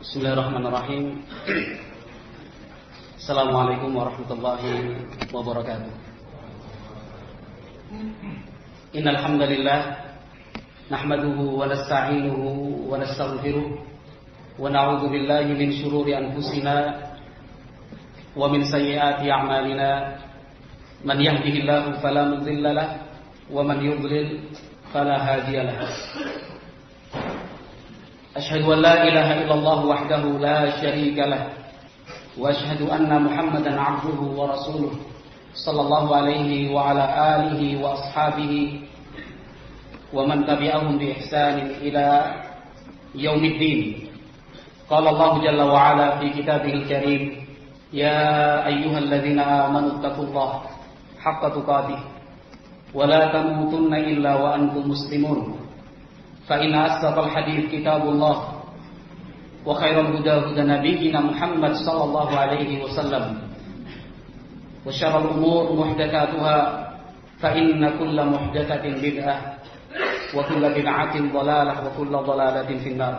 Bismillahirrahmanirrahim. Assalamualaikum warahmatullahi wabarakatuh. Innal hamdalillah nahmaduhu wa nasta'inuhu wa nastaghfiruh wa na'udzu billahi min shururi anfusina wa min sayyiati a'malina. Man yahdihillahu fala mudilla lahu wa man yudlil fala hadiya lahu. Asyhadu an la ilaha illallah wahdahu la syarika lah wa asyhadu anna Muhammadan 'abduhu wa rasuluh sallallahu alaihi wa ala alihi wa ashabihi wa man tabi'ahum bi ihsanin ila yaumiddin. Qala Allah jalla wa ala fi kitabihil karim, ya ayyuhalladzina amanu taqullaha haqqa tuqatih wa la tamutunna illa wa antum muslimun. فإن أصدق الحديث كتاب الله وخير الهدى هدى نبينا محمد صلى الله عليه وسلم وشر الأمور محدثاتها فإن كل محدثة بدعة وكل بدعة ضلالة وكل ضلالة في النار.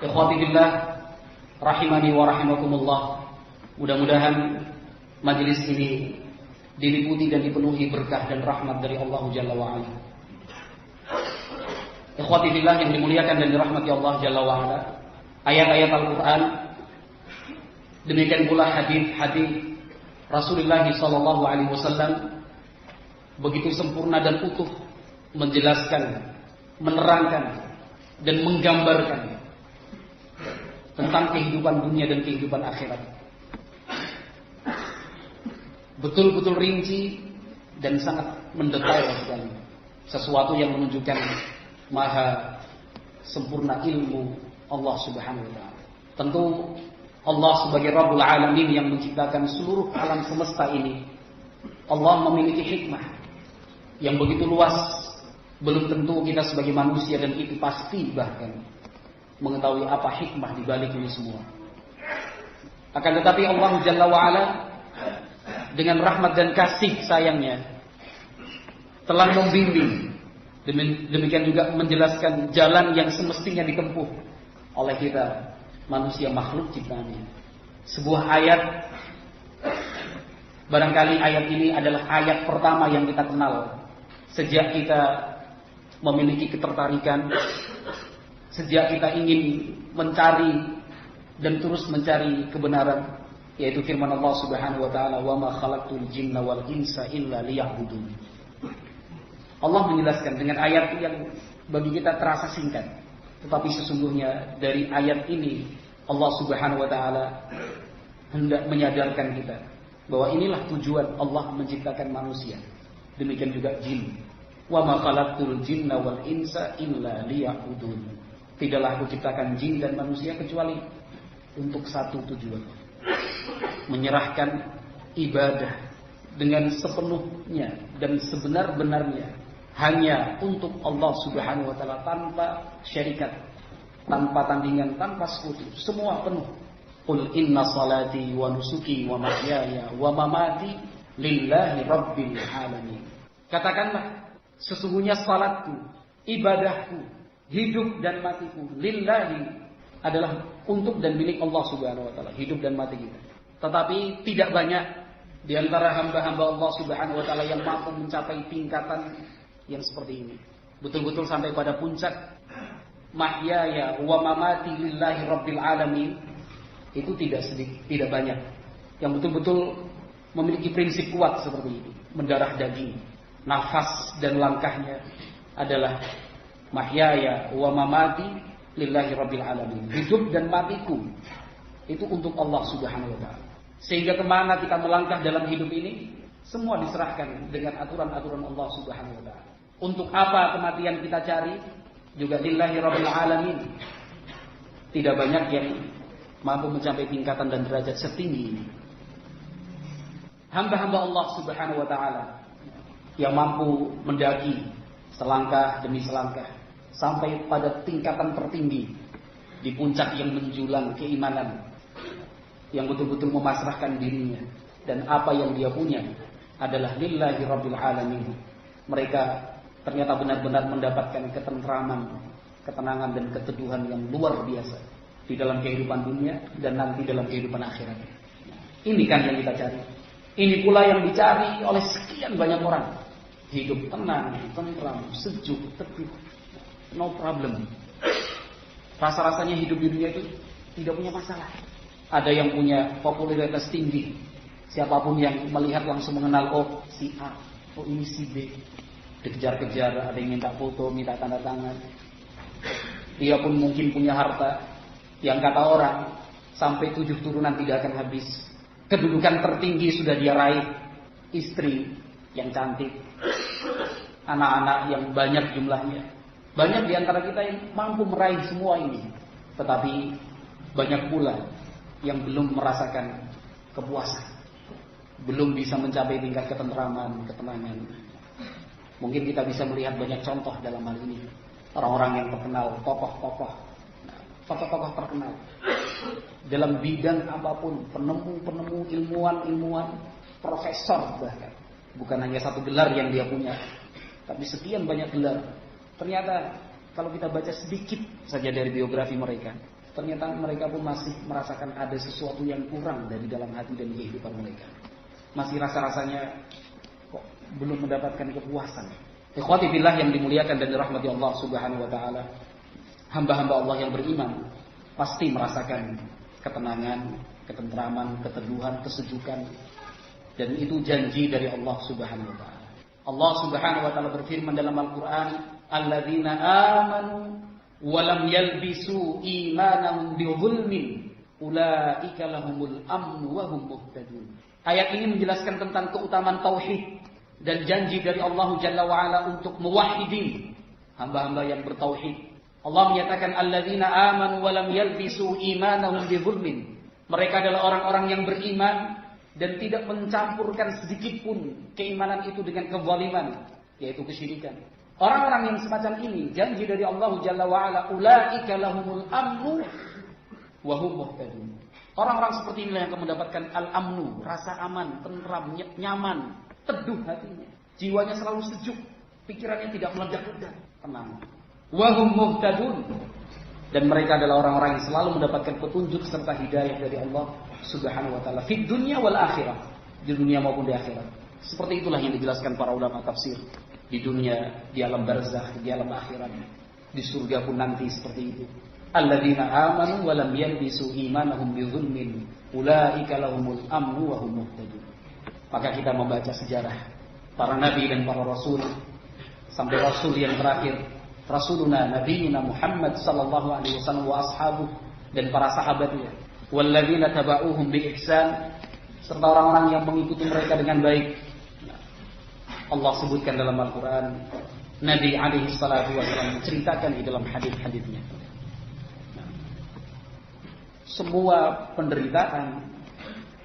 Ikhwati billah rahimani wa rahimakumullah. Mudah-mudahan majelis ini diliputi dan dipenuhi berkah dan rahmat dari Allah Jalla wa ala. Ikhwati billah yang dimuliakan dan dirahmati Allah Jalla wa ala, ayat-ayat Al-Quran, demikian pula hadis-hadis Rasulullah sallallahu alaihi wasallam begitu sempurna dan utuh menjelaskan, menerangkan dan menggambarkan tentang kehidupan dunia dan kehidupan akhirat. Betul-betul rinci dan sangat mendetail sekali. Sesuatu yang menunjukkan maha sempurna ilmu Allah Subhanahu wa ta'ala. Tentu Allah sebagai Rabbul Alamin yang menciptakan seluruh alam semesta ini, Allah memiliki hikmah yang begitu luas. Belum tentu kita sebagai manusia dan itu pasti bahkan mengetahui apa hikmah di balik ini semua. Akan tetapi Allah Jalla wa ala dengan rahmat dan kasih sayangnya telah membimbing, demikian juga menjelaskan jalan yang semestinya ditempuh oleh kita manusia makhluk ciptaannya. Sebuah ayat, barangkali ayat ini adalah ayat pertama yang kita kenal sejak kita memiliki ketertarikan, sejak kita ingin mencari dan terus mencari kebenaran, yaitu firman Allah Subhanahu wa taala, wa ma khalaqtul jinna wal insa illa liya'budun. Allah menjelaskan dengan ayat yang bagi kita terasa singkat, tetapi sesungguhnya dari ayat ini Allah Subhanahu wa taala hendak menyadarkan kita bahwa inilah tujuan Allah menciptakan manusia, demikian juga jin. Wa ma khalaqtul jinna wal insa illa liya'budun. Tidaklah aku ciptakan jin dan manusia kecuali untuk satu tujuan, menyerahkan ibadah dengan sepenuhnya dan sebenar-benarnya hanya untuk Allah Subhanahu wa taala, tanpa syarikat, tanpa tandingan, tanpa sekutu, semua penuh. Qul inna salati wa nusuki wa mahyaya wa mamati lillahi rabbil alamin. Katakanlah, sesungguhnya salatku, ibadahku, hidup dan matiku lillahi adalah untuk dan milik Allah Subhanahu wa taala, hidup dan mati kita. Tetapi tidak banyak di antara hamba-hamba Allah Subhanahu wa taala yang mampu mencapai tingkatan yang seperti ini, betul-betul sampai pada puncak mahyaya wa mamati lillahi rabbil alamin. Itu tidak banyak yang betul-betul memiliki prinsip kuat seperti ini, mendarah daging, nafas dan langkahnya adalah mahyaya wa mamati lillahi rabbil alamin, hidup dan matiku itu untuk Allah Subhanahu wa taala. Sehingga kemana kita melangkah dalam hidup ini, semua diserahkan dengan aturan-aturan Allah Subhanahu wa taala. Untuk apa kematian kita cari, juga lillahi rabbil alamin. Tidak banyak yang mampu mencapai tingkatan dan derajat setinggi ini. Hamba-hamba Allah Subhanahu wa taala yang mampu mendaki selangkah demi selangkah sampai pada tingkatan tertinggi di puncak yang menjulang keimanan, yang betul-betul memasrahkan dirinya dan apa yang dia punya adalah lillahi rabbil alamin. Mereka ternyata benar-benar mendapatkan ketentraman, ketenangan dan keteduhan yang luar biasa di dalam kehidupan dunia dan nanti dalam kehidupan akhirat. Ini kan yang kita cari. Ini pula yang dicari oleh sekian banyak orang. Hidup tenang, tentram, sejuk, teduh, no problem. Rasa-rasanya hidup di dunia itu tidak punya masalah. Ada yang punya popularitas tinggi. Siapapun yang melihat langsung mengenal, oh si A, oh ini si B. Dikejar-kejar, ada yang minta foto, minta tanda tangan. Dia pun mungkin punya harta yang kata orang sampai 7 turunan tidak akan habis. Kedudukan tertinggi sudah dia raih, istri yang cantik, anak-anak yang banyak jumlahnya. Banyak di antara kita yang mampu meraih semua ini, tetapi banyak pula yang belum merasakan kepuasan, belum bisa mencapai tingkat ketentraman, ketenangan. Mungkin kita bisa melihat banyak contoh dalam hal ini. Orang-orang yang terkenal, tokoh-tokoh terkenal dalam bidang apapun, penemu-penemu, ilmuwan, profesor bahkan. Bukan hanya satu gelar yang dia punya, tapi sekian banyak gelar. Ternyata kalau kita baca sedikit saja dari biografi mereka, ternyata mereka pun masih merasakan ada sesuatu yang kurang dari dalam hati dan kehidupan mereka. Masih rasa-rasanya kok belum mendapatkan kepuasan. Ikhwati fillah yang dimuliakan dan dirahmati Allah Subhanahu wa taala. Hamba-hamba Allah yang beriman pasti merasakan ketenangan, ketentraman, keteduhan, kesejukan, dan itu janji dari Allah Subhanahu wa taala. Allah Subhanahu wa taala berfirman dalam Al-Qur'an, "Alladzina amanu wa lam yalbisu imanahum bidzulmin, ulaika lahumul amnu wa hum muhtadun." Ayat ini menjelaskan tentang keutamaan tauhid dan janji dari Allah Jalla wa ala untuk muwahhidin, hamba-hamba yang bertauhid. Allah menyatakan alladzina amanu wa lam yalbisu imanahum bidzulmin. Mereka adalah orang-orang yang beriman dan tidak mencampurkan sedikit pun keimanan itu dengan kezaliman, yaitu kesyirikan. Orang-orang yang semacam ini janji dari Allah Jalla wa ala, ulaika lahumul amnu wa hum muhtadun. Orang-orang seperti inilah yang akan mendapatkan al-amnu, rasa aman, tentram, nyaman, teduh hatinya. Jiwanya selalu sejuk, pikirannya tidak meledak-ledak, tenang. Wa hum muhtadun. Dan mereka adalah orang-orang yang selalu mendapatkan petunjuk serta hidayah dari Allah Subhanahu wa taala fid dunya wal akhirah, di dunia maupun di akhirat. Seperti itulah yang dijelaskan para ulama tafsir. Di dunia, di alam barzakh, di alam akhirat, di surga pun nanti seperti itu. Alladzina amanu wa lam yalbisu imanahum bidzulmin, ulaika lahumul amnu wa hum muhtadun. Maka kita membaca sejarah para nabi dan para rasul sampai rasul yang terakhir, Rasuluna Nabiyuna Muhammad sallallahu alaihi wasallam wa ashabuh, dan para sahabatnya, walladzina taba'uhum bi ihsan, serta orang-orang yang mengikuti mereka dengan baik. Allah sebutkan dalam Al-Qur'an, Nabi alaihi salatu wasallam menceritakan di dalam hadis-hadisnya. Semua penderitaan,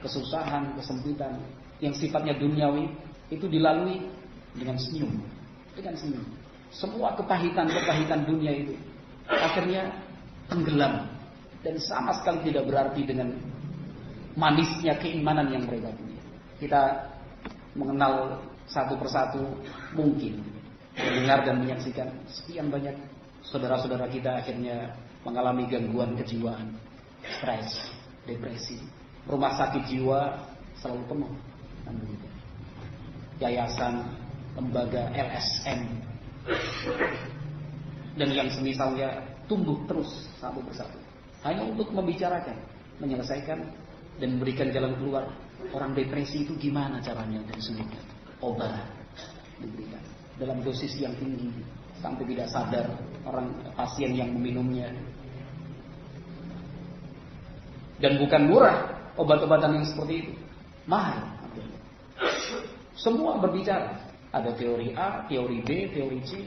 kesusahan, kesempitan yang sifatnya duniawi itu dilalui dengan senyum, dengan senyum. Semua kepahitan dunia itu akhirnya tenggelam dan sama sekali tidak berarti dengan manisnya keimanan yang mereka punya. Kita mengenal satu persatu mungkin, mendengar dan menyaksikan sekian banyak saudara-saudara kita akhirnya mengalami gangguan kejiwaan, stres, depresi, rumah sakit jiwa selalu penuh. Yayasan, lembaga, LSM dan yang semisalnya tumbuh terus satu persatu, hanya untuk membicarakan, menyelesaikan dan memberikan jalan keluar. Orang depresi itu gimana caranya disembuhkan? Obat diberikan dalam dosis yang tinggi sampai tidak sadar orang pasien yang meminumnya. Dan bukan murah obat-obatan yang seperti itu, mahal. Semua berbicara. Ada teori A, teori B, teori C.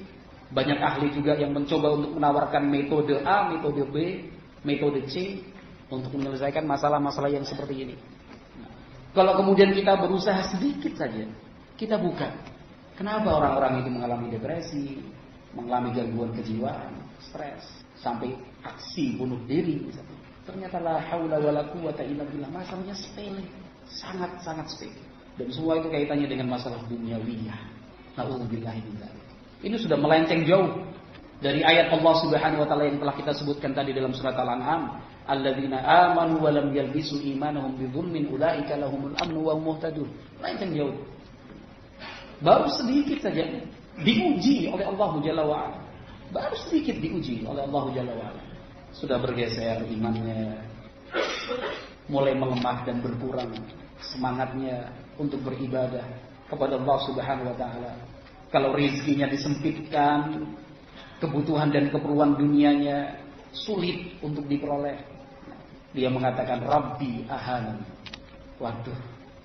Banyak ahli juga yang mencoba untuk menawarkan metode A, metode B, metode C untuk menyelesaikan masalah-masalah yang seperti ini. Kalau kemudian kita berusaha sedikit saja, kita buka. Kenapa orang-orang itu mengalami depresi, mengalami gangguan kejiwaan, stres, sampai aksi bunuh diri misalnya. Ternyata la haula wala quwata illa billah, masalahnya sepele, sangat-sangat sepele. Dan semua itu kaitannya dengan masalah duniawiyah. Na'udzubillahi min dzalik. Ini sudah melenceng jauh Dari ayat Allah Subhanahu wa taala yang telah kita sebutkan tadi dalam surat Al-An'am, alladzina amanu wa lam yalbisu imanahum bidzulmin ulaika lahumul amnu wa hum muhtadun. Panjang jauh. Baru sedikit saja diuji oleh Allah Jalla wa ala. Baru sedikit diuji oleh Allah Jalla wa ala. Sudah bergeser imannya, mulai melemah dan berkurang semangatnya untuk beribadah kepada Allah Subhanahu wa taala. Kalau rezekinya disempitkan, kebutuhan dan keperluan dunianya sulit untuk diperoleh, dia mengatakan Rabbi ahanan. Waduh,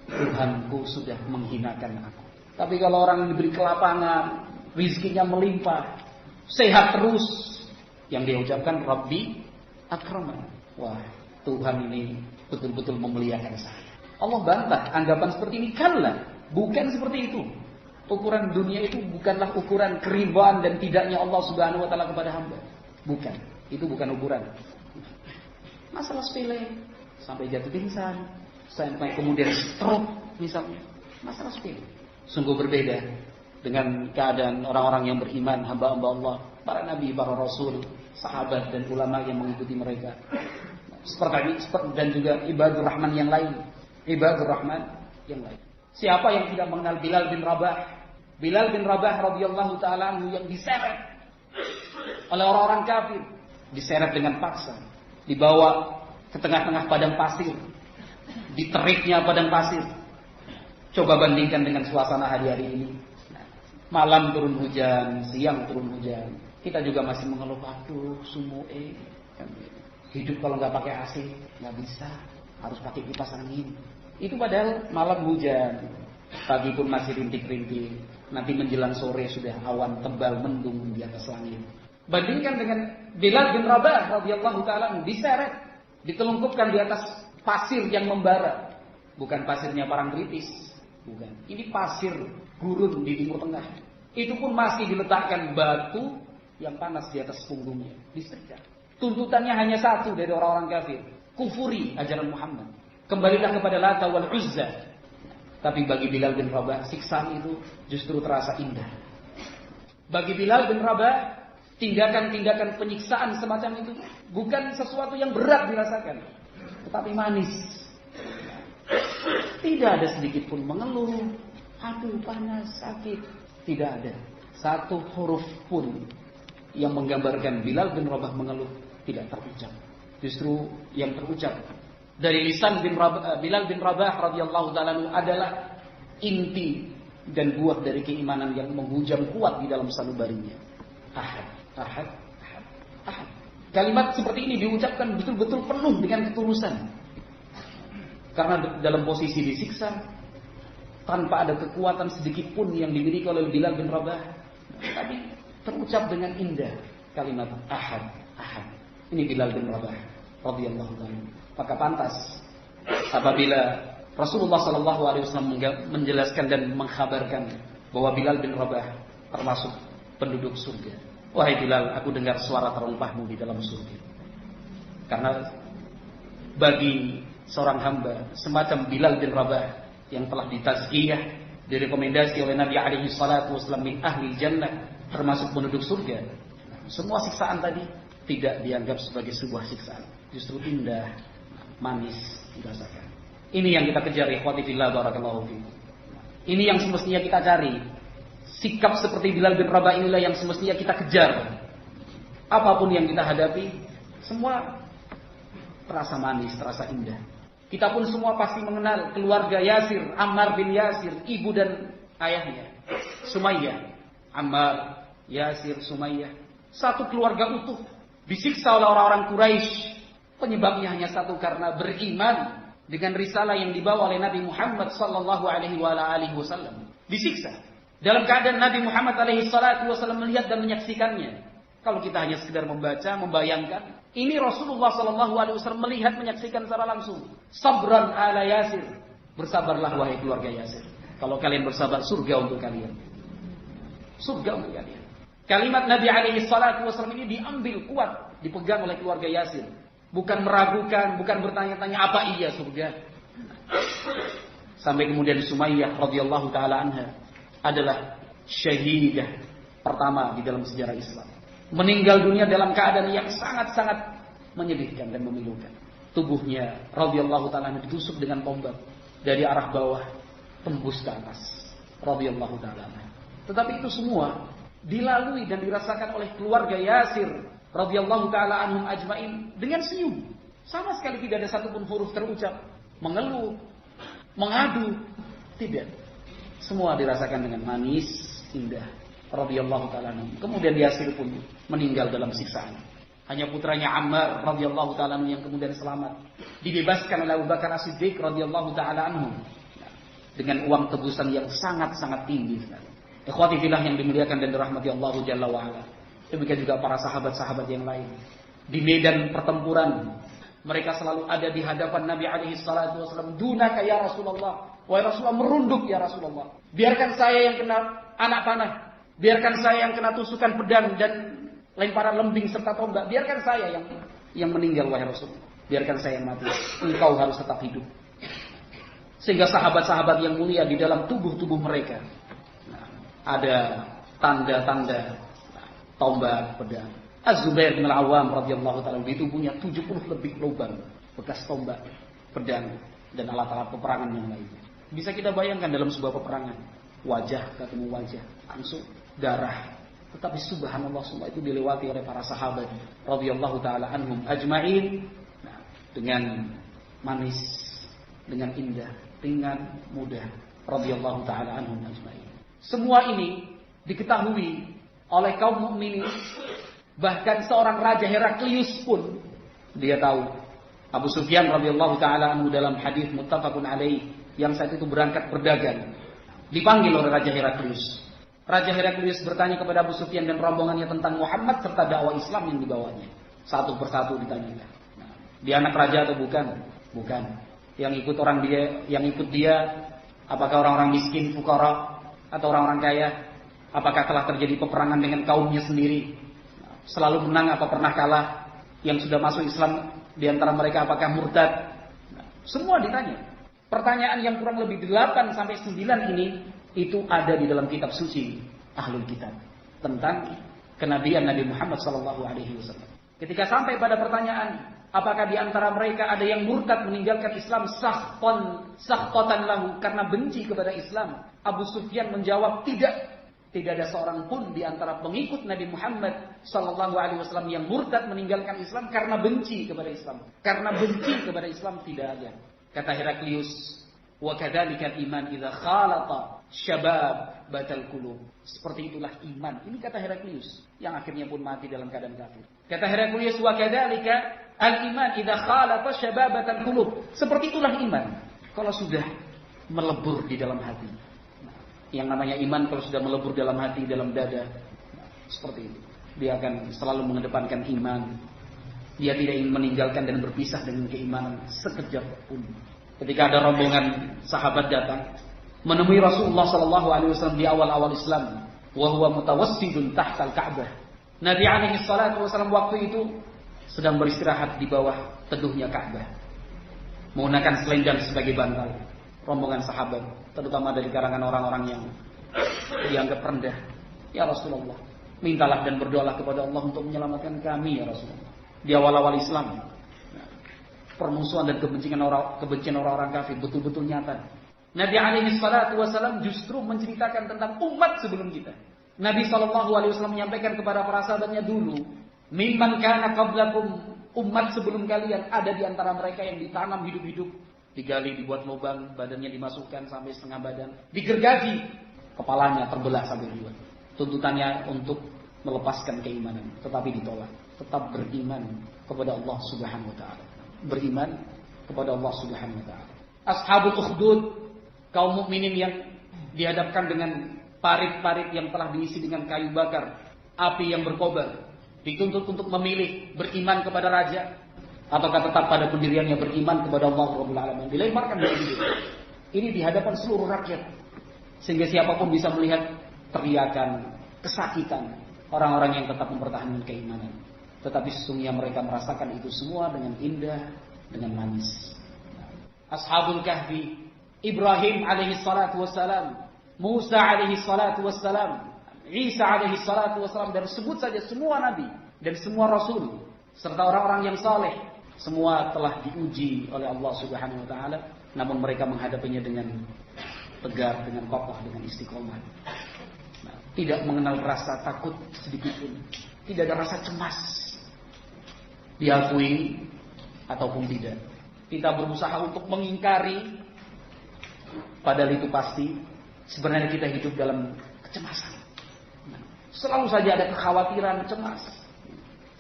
Tuhanku sudah menghinakan aku. Tapi kalau orang diberi kelapangan, rezekinya melimpah, sehat terus, yang dia ucapkan Rabbi akraman. Wah, Tuhan ini betul-betul memuliakan saya. Allah bantah anggapan seperti ini. Kalla, bukan seperti itu. Ukuran dunia itu bukanlah ukuran keridhaan dan tidaknya Allah Subhanahu wa taala kepada hamba. Bukan. Itu bukan ukuran. Masalah sepele, sampai jatuh pingsan, sampai kemudian stroke misalnya. Masalah sepele. Sungguh berbeda dengan keadaan orang-orang yang beriman, hamba-hamba Allah, para nabi, para rasul, sahabat dan ulama yang mengikuti mereka. Seperti dan juga ibadur rahman yang lain. Ibadur rahman yang lain. Siapa yang tidak mengenal Bilal bin Rabah? Bilal bin Rabah radhiyallahu taala anhu yang diseret oleh orang-orang kafir, diseret dengan paksa, dibawa ke tengah-tengah padang pasir, diteriknya padang pasir. Coba bandingkan dengan suasana hari-hari ini. Malam turun hujan, siang turun hujan. Kita juga masih mengeluh, aduh sumue. Hidup kalau nggak pakai AC nggak bisa, harus pakai kipas angin. Itu padahal malam hujan, pagi pun masih rintik-rintik. Nanti menjelang sore sudah awan tebal mendung di atas langit. Bandingkan dengan Bilal bin Rabah radhiyallahu taala diseret, ditelungkupkan di atas pasir yang membara. Bukan pasirnya Parangtritis, bukan. Ini pasir gurun di Timur Tengah. Itu pun masih diletakkan batu yang panas di atas punggungnya, disetrika. Tuntutannya hanya satu dari orang-orang kafir, kufuri ajaran Muhammad. Kembalilah kepada Lata wal Uzza. Tapi bagi Bilal bin Rabah, siksaan itu justru terasa indah. Bagi Bilal bin Rabah, tindakan-tindakan penyiksaan semacam itu bukan sesuatu yang berat dirasakan, tetapi manis. Tidak ada sedikit pun mengeluh, aduh panas, sakit. Tidak ada satu huruf pun yang menggambarkan Bilal bin Rabah mengeluh tidak terucap. Justru yang terucap dari lisan Bilal bin Rabah radhiyallahu taala adalah inti dan buah dari keimanan yang menghujam kuat di dalam sanubarinya. Ahad, ahad, ahad, ahad. Kalimat seperti ini diucapkan betul-betul penuh dengan ketulusan. Karena dalam posisi disiksa, tanpa ada kekuatan sedikit pun yang dimiliki oleh Bilal bin Rabah, tapi terucap dengan indah kalimat ahad, ahad. Ini Bilal bin Rabah radhiyallahu taala. Maka pantas apabila Rasulullah SAW menjelaskan dan mengkhabarkan bahwa Bilal bin Rabah termasuk penduduk surga. Wahai Bilal, aku dengar suara terumpahmu di dalam surga. Karena bagi seorang hamba semacam Bilal bin Rabah yang telah ditazkiyah, direkomendasi oleh Nabi SAW min ahli jannah, termasuk penduduk surga, semua siksaan tadi tidak dianggap sebagai sebuah siksaan, justru indah, manis dirasakan. Ini yang kita kejar, ikhwati fillah barakallahu fikum. Ini yang semestinya kita cari. Sikap seperti Bilal bin Rabah inilah yang semestinya kita kejar. Apapun yang kita hadapi, semua terasa manis, terasa indah. Kita pun semua pasti mengenal keluarga Yasir, Ammar bin Yasir, ibu dan ayahnya, Sumayyah. Ammar, Yasir, Sumayyah, satu keluarga utuh disiksa oleh orang-orang Quraisy. Penyebabnya hanya satu, karena beriman dengan risalah yang dibawa oleh Nabi Muhammad sallallahu alaihi wasallam. Disiksa dalam keadaan Nabi Muhammad alaihi wasallam melihat dan menyaksikannya. Kalau kita hanya sekedar membaca, membayangkan, ini Rasulullah sallallahu alaihi wasallam melihat, menyaksikan secara langsung. Sabran ala Yasir, bersabarlah wahai keluarga Yasir. Kalau kalian bersabar, surga untuk kalian. Surga untuk kalian. Kalimat Nabi alaihi wasallam ini diambil kuat, dipegang oleh keluarga Yasir. Bukan meragukan, bukan bertanya-tanya apa iya surga. Sampai kemudian Sumayyah radhiyallahu taala anha adalah syahidah pertama di dalam sejarah Islam. meninggal dunia dalam keadaan yang sangat-sangat menyedihkan dan memilukan. Tubuhnya radhiyallahu ta'ala ditusuk dengan tombak dari arah bawah tembus ke atas, radhiyallahu ta'ala. Tetapi itu semua dilalui dan dirasakan oleh keluarga Yasir radhiyallahu ta'ala anhum ajmain dengan senyum. Sama sekali tidak ada satupun huruf terucap mengeluh, mengadu, tidak. Semua dirasakan dengan manis, indah, radhiyallahu ta'ala anhum. Kemudian Yasir pun meninggal dalam siksaan. Hanya putranya Ammar radhiyallahu ta'ala anhu yang kemudian selamat, dibebaskan oleh Abu Bakar As-Siddiq radhiyallahu ta'ala anhu dengan uang tebusan yang sangat-sangat tinggi. Ikhwati fillah yang dimuliakan dan dirahmati Allah Jalla wa ala. Demikian juga para sahabat-sahabat yang lain. Di medan pertempuran, mereka selalu ada di hadapan Nabi alaihi salatu wasallam. Dunaka ya Rasulullah. Wahai Rasulullah, merunduk ya Rasulullah. Biarkan saya yang kena anak panah. Biarkan saya yang kena tusukan pedang dan lemparan lembing serta tombak. Biarkan saya yang meninggal wahai Rasulullah. Biarkan saya yang mati. Engkau harus tetap hidup. Sehingga sahabat-sahabat yang mulia di dalam tubuh-tubuh mereka ada tanda-tanda tombak, pedang. Az-Zubair bin Al-Awwam radhiyallahu ta'ala di tubuhnya 70 lebih lubang bekas tombak, pedang dan alat-alat peperangan yang lainnya. Bisa kita bayangkan dalam sebuah peperangan, wajah ketemu wajah, langsung darah. Tetapi subhanallah semua itu dilewati oleh para sahabat radhiyallahu ta'ala anhum ajma'in dengan manis, dengan indah, ringan, mudah radhiyallahu ta'ala anhum ajma'in. Semua ini diketahui oleh kaum mukminin. Bahkan seorang raja Heraklius pun dia tahu. Abu Sufyan radhiyallahu ta'ala anhu dalam hadis muttafaqun alaih yang saat itu berangkat berdagang, dipanggil oleh Raja Heraklius. Raja Heraklius bertanya kepada Abu Sufyan dan rombongannya tentang Muhammad serta dakwah Islam yang dibawanya. Satu persatu ditanyakan. Dia anak raja atau bukan? Bukan. Yang ikut dia apakah orang-orang miskin, fuqara atau orang-orang kaya? Apakah telah terjadi peperangan dengan kaumnya sendiri? Selalu menang apa pernah kalah? Yang sudah masuk Islam di antara mereka apakah murtad? Semua ditanya. Pertanyaan yang kurang lebih 8 sampai 9 ini itu ada di dalam kitab suci Ahlul Kitab tentang kenabian Nabi Muhammad SAW. Ketika sampai pada pertanyaan, apakah di antara mereka ada yang murtad meninggalkan Islam sakhtan lahu karena benci kepada Islam? Abu Sufyan menjawab, tidak. Tidak ada seorang pun di antara pengikut Nabi Muhammad SAW yang murtad meninggalkan Islam karena benci kepada Islam. Karena benci kepada Islam tidak ada. Kata Heraklius, wa kadzalika iman idza khalata syabab batal qulub. Seperti itulah iman. Ini kata Heraklius yang akhirnya pun mati dalam keadaan kafir. Kata Heraklius, wa kadzalika al-iman idza khalata syabab batal qulub. Seperti itulah iman kalau sudah melebur di dalam hati. Yang namanya iman kalau sudah melebur dalam hati, dalam dada, seperti itu. Dia akan selalu mengedepankan iman. Dia tidak ingin meninggalkan dan berpisah dengan keimanan sekejap pun. Ketika ada rombongan sahabat datang menemui Rasulullah SAW di awal-awal Islam, wa huwa mutawassidun tahtal Ka'bah. Nabi SAW waktu itu sedang beristirahat di bawah teduhnya Ka'bah, menggunakan selendang sebagai bantal. Rombongan sahabat, terutama dari kalangan orang-orang yang dianggap rendah, ya Rasulullah, mintalah dan berdoalah kepada Allah untuk menyelamatkan kami ya Rasulullah. Di awal-awal Islam, permusuhan dan kebencian orang-orang kafir betul-betul nyata. Nabi SAW justru menceritakan tentang umat sebelum kita. Nabi SAW menyampaikan kepada para sahabatnya dulu, mimman kana qablakum, umat sebelum kalian ada di antara mereka yang ditanam hidup-hidup. Digali, dibuat lubang, badannya dimasukkan sampai setengah badan, digergaji, kepalanya terbelah sampai dua. Tuntutannya untuk melepaskan keimanan, tetapi ditolak. Tetap beriman kepada Allah Subhanahu wa taala. Beriman kepada Allah Subhanahu wa taala. Ashabul Ukhdud, kaum mukminin yang dihadapkan dengan parit-parit yang telah diisi dengan kayu bakar, api yang berkobar, dituntut untuk memilih beriman kepada raja ataukah tetap pada pendiriannya beriman kepada Allah Rabbul Alamin. Dilemparkan dari hidup. Ini di hadapan seluruh rakyat. Sehingga siapapun bisa melihat teriakan, kesakitan orang-orang yang tetap mempertahankan keimanan. Tetapi sesungguhnya mereka merasakan itu semua dengan indah, dengan manis. Ashabul Kahfi, Ibrahim alaihi salatu wassalam, Musa alaihi salatu wassalam, Isa alaihi salatu wassalam, dan sebut saja semua nabi dan semua rasul serta orang-orang yang saleh, semua telah diuji oleh Allah Subhanahu wa taala, namun mereka menghadapinya dengan tegar, dengan kokoh, dengan istiqomah. Nah, tidak mengenal rasa takut sedikit pun, tidak ada rasa cemas, diakui ataupun tidak. Kita berusaha untuk mengingkari, padahal itu pasti sebenarnya kita hidup dalam kecemasan. Selalu saja ada kekhawatiran, cemas.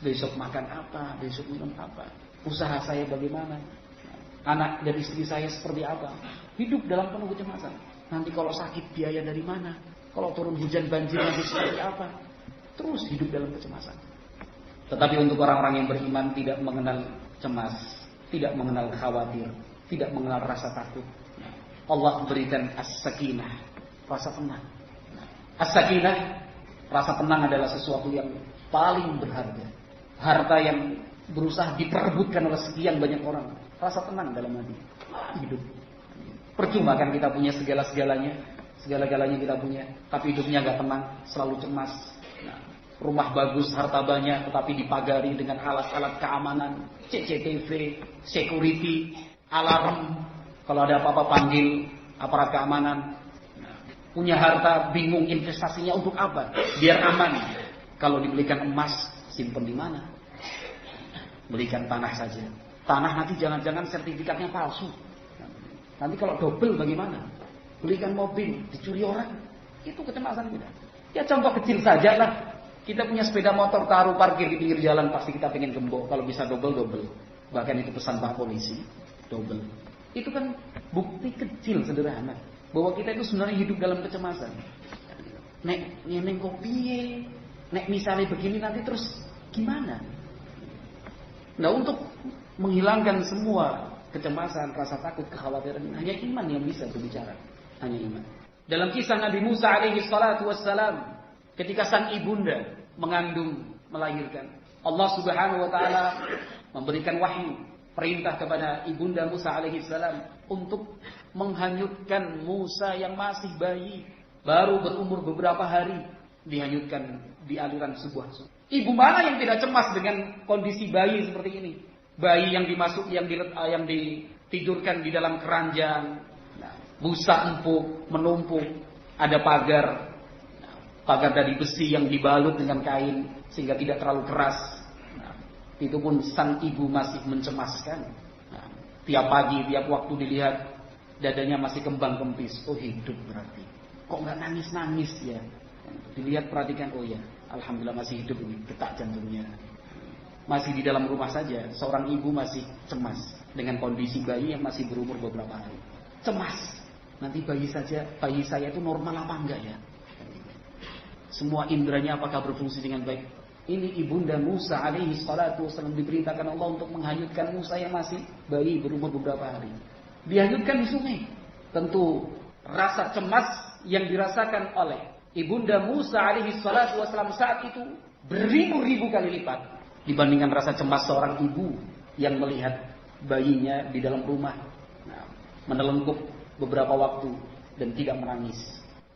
Besok makan apa, besok minum apa, usaha saya bagaimana, anak dan istri saya seperti apa. Hidup dalam penuh kecemasan. Nanti kalau sakit biaya dari mana, kalau turun hujan banjir nanti seperti apa. Terus hidup dalam kecemasan. Tetapi untuk orang-orang yang beriman tidak mengenal cemas, tidak mengenal khawatir, tidak mengenal rasa takut. Allah berikan as-sakinah, rasa tenang. As-sakinah, rasa tenang adalah sesuatu yang paling berharga. Harta yang berusaha diperebutkan oleh sekian banyak orang. Rasa tenang dalam hati, hidup. Percuma kan kita punya segala-galanya kita punya, tapi hidupnya gak tenang, selalu cemas. Nah, rumah bagus, harta banyak, tetapi dipagari dengan alat-alat keamanan, CCTV, security, alarm. Kalau ada apa-apa panggil aparat keamanan. Nah, punya harta, bingung investasinya untuk apa? Biar aman. Kalau dibelikan emas, simpen di mana? Belikan tanah saja. Tanah nanti jangan-jangan sertifikatnya palsu. Nanti kalau double bagaimana? Belikan mobil, dicuri orang. Itu kecemasan kita. Ya contoh kecil saja lah. Kita punya sepeda motor, taruh parkir di pinggir jalan, pasti kita pengen gembok. Kalau bisa double. Bahkan itu pesan Pak Polisi, double. Itu kan bukti kecil sederhana bahwa kita itu sebenarnya hidup dalam kecemasan. Nek nyeneng kok piye? Nek misalnya begini nanti terus gimana? Nah, untuk menghilangkan semua kecemasan, rasa takut, kekhawatiran, hanya iman yang bisa berbicara. Hanya iman. Dalam kisah Nabi Musa alaihi salatu wassalam, ketika sang ibunda mengandung, melahirkan, Allah Subhanahu wa taala memberikan wahyu, perintah kepada ibunda Musa alaihi salam untuk menghanyutkan Musa yang masih bayi, baru berumur beberapa hari, dihanyutkan di aliran sebuah sungai. Ibu mana yang tidak cemas dengan kondisi bayi seperti ini? Bayi yang yang ditidurkan di dalam keranjang, busa empuk, menumpuk, ada pagar dari besi yang dibalut dengan kain sehingga tidak terlalu keras. Itu pun sang ibu masih mencemaskan. Tiap pagi, tiap waktu dilihat dadanya masih kembang kempis. Oh, hidup berarti. Kok nggak nangis ya? Dilihat, perhatikan, oh ya, alhamdulillah masih hidup ini, detak jantungnya. Masih di dalam rumah saja, seorang ibu masih cemas dengan kondisi bayi yang masih berumur beberapa hari. Cemas. Nanti bayi saya itu normal apa enggak ya? Semua indranya apakah berfungsi dengan baik? Ini ibunda Musa alaihi salatu wasallam diperintahkan Allah untuk menghanyutkan Musa yang masih bayi berumur beberapa hari. Dihanyutkan di sungai. Tentu rasa cemas yang dirasakan oleh ibunda Musa alaihi salatu wasallam saat itu beribu-ribu kali lipat dibandingkan rasa cemas seorang ibu yang melihat bayinya di dalam rumah menelengkup beberapa waktu dan tidak menangis.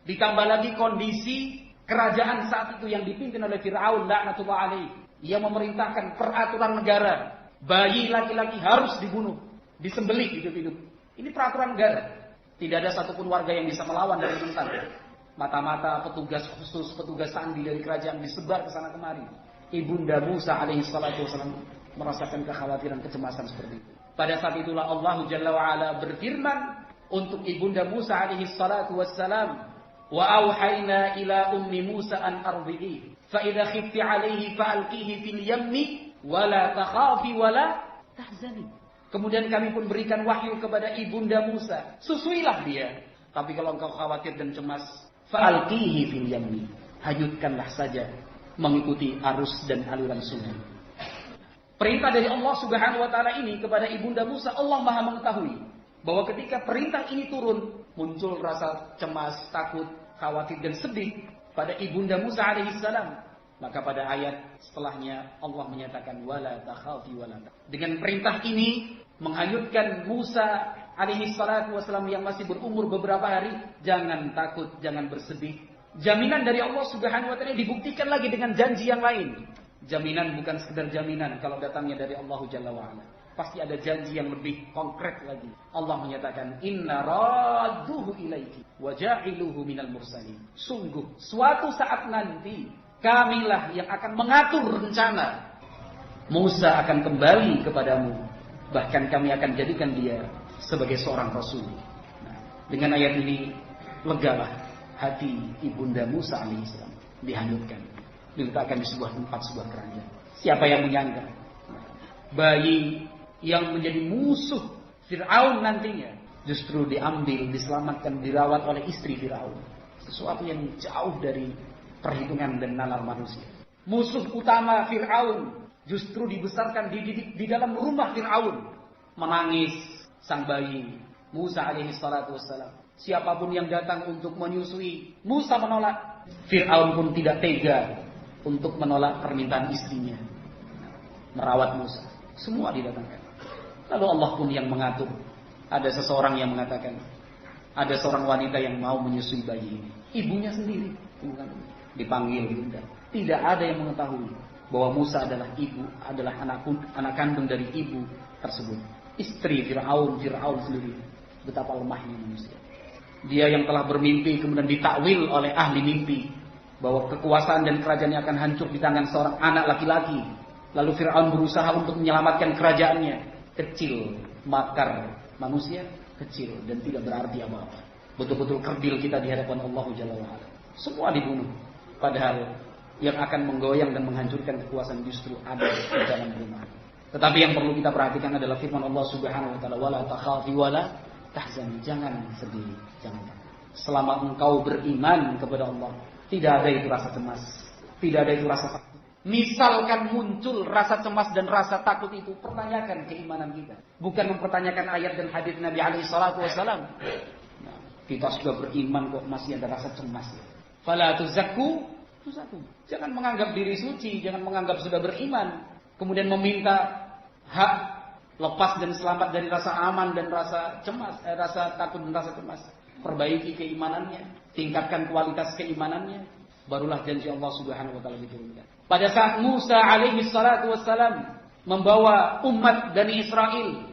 Ditambah lagi kondisi kerajaan saat itu yang dipimpin oleh Fir'aun laknatullah alaih, yang memerintahkan peraturan negara, bayi laki-laki harus dibunuh, disembelih hidup-hidup. Ini peraturan negara. Tidak ada satupun warga yang bisa melawan dari rentan. Mata-mata petugas khusus, petugas sandi dari kerajaan disebar ke sana kemari. Ibunda Musa alaihi salatu wasallam merasakan kekhawatiran, kecemasan seperti itu. Pada saat itulah Allah Jalla wa'ala berfirman untuk ibunda Musa alaihi salatu wassalam, wa auhayna ila ummi Musa an ardihi fa idza khifti alaihi fa alqihi fil yammi wa la takhafi wa la tahzani. Kemudian kami pun berikan wahyu kepada ibunda Musa, susuilah dia, tapi kalau engkau khawatir dan cemas, fa alqihi fil yammi, hanyutkanlah saja mengikuti arus dan aliran sungai. Perintah dari Allah Subhanahu wa taala ini kepada ibunda Musa, Allah Maha mengetahui bahwa ketika perintah ini turun, muncul rasa cemas, takut, khawatir dan sedih pada ibunda Musa alaihi salam. Maka pada ayat setelahnya Allah menyatakan wala takhafi wala tahzani. Dengan perintah ini menghanyutkan Musa alaihi salatu wasallam yang masih berumur beberapa hari, jangan takut, jangan bersedih, Jaminan dari Allah Subhanahu wa taala dibuktikan lagi dengan janji yang lain. Jaminan bukan sekedar jaminan kalau datangnya dari Allah Jalla wa ala. Pasti ada janji yang lebih konkret lagi. Allah menyatakan, "Inna radduhu ilaiki wa ja'iluhu minal mursalin." Sungguh suatu saat nanti kamilah yang akan mengatur rencana. Musa akan kembali kepadamu. Bahkan kami akan jadikan dia sebagai seorang rasul. Nah, dengan ayat ini legalah hati ibunda Musa alaihissalam. Dihanyutkan, diletakkan di sebuah tempat, sebuah kerajaan. Siapa yang menyangka bayi yang menjadi musuh Fir'aun nantinya justru diambil, diselamatkan, dirawat oleh istri Fir'aun. Sesuatu yang jauh dari perhitungan dan nalar manusia. Musuh utama Fir'aun justru dibesarkan, dididik di dalam rumah Fir'aun. Menangis sang bayi Musa alaihi salatu wassalam. Siapapun yang datang untuk menyusui, Musa menolak. Fir'aun pun tidak tega untuk menolak permintaan istrinya merawat Musa. Semua didatangkan. Lalu Allah pun yang mengatur. Ada seseorang yang mengatakan, ada seorang wanita yang mau menyusui bayi ini. Ibunya sendiri. Dipanggil bunda. Tidak ada yang mengetahui bahwa Musa adalah ibu, adalah anak kandung dari ibu tersebut. Istri Fir'aun sendiri. Betapa lemahnya manusia. Dia yang telah bermimpi kemudian ditakwil oleh ahli mimpi bahwa kekuasaan dan kerajaannya akan hancur di tangan seorang anak laki-laki. Lalu Fir'aun berusaha untuk menyelamatkan kerajaannya. Kecil, makar manusia kecil dan tidak berarti apa-apa. Betul-betul kerdil kita di hadapan Allah Jalla wa'ala. Semua dibunuh. Padahal yang akan menggoyang dan menghancurkan kekuasaan justru ada di dalam rumah. Tetapi yang perlu kita perhatikan adalah firman Allah Subhanahu wa taala, "Wala takhafi wala tahzani." Jangan sedih, jangan takut. Selama engkau beriman kepada Allah, tidak ada itu rasa cemas, tidak ada itu rasa takut. Misalkan muncul rasa cemas dan rasa takut itu, pertanyakan keimanan kita. Bukan mempertanyakan ayat dan hadis Nabi alaihi salatu wasallam. Nah, kita sudah beriman kok masih ada rasa cemas. Fala tuzakku. Jangan menganggap diri suci, jangan menganggap sudah beriman, kemudian meminta hak lepas dan selamat dari rasa aman dan rasa cemas, rasa takut dan rasa cemas. Perbaiki keimanannya, tingkatkan kualitas keimanannya, barulah janji Allah Subhanahu wa taala diturunkan. Pada saat Musa alaihi salatu wassalam membawa umat Bani Israel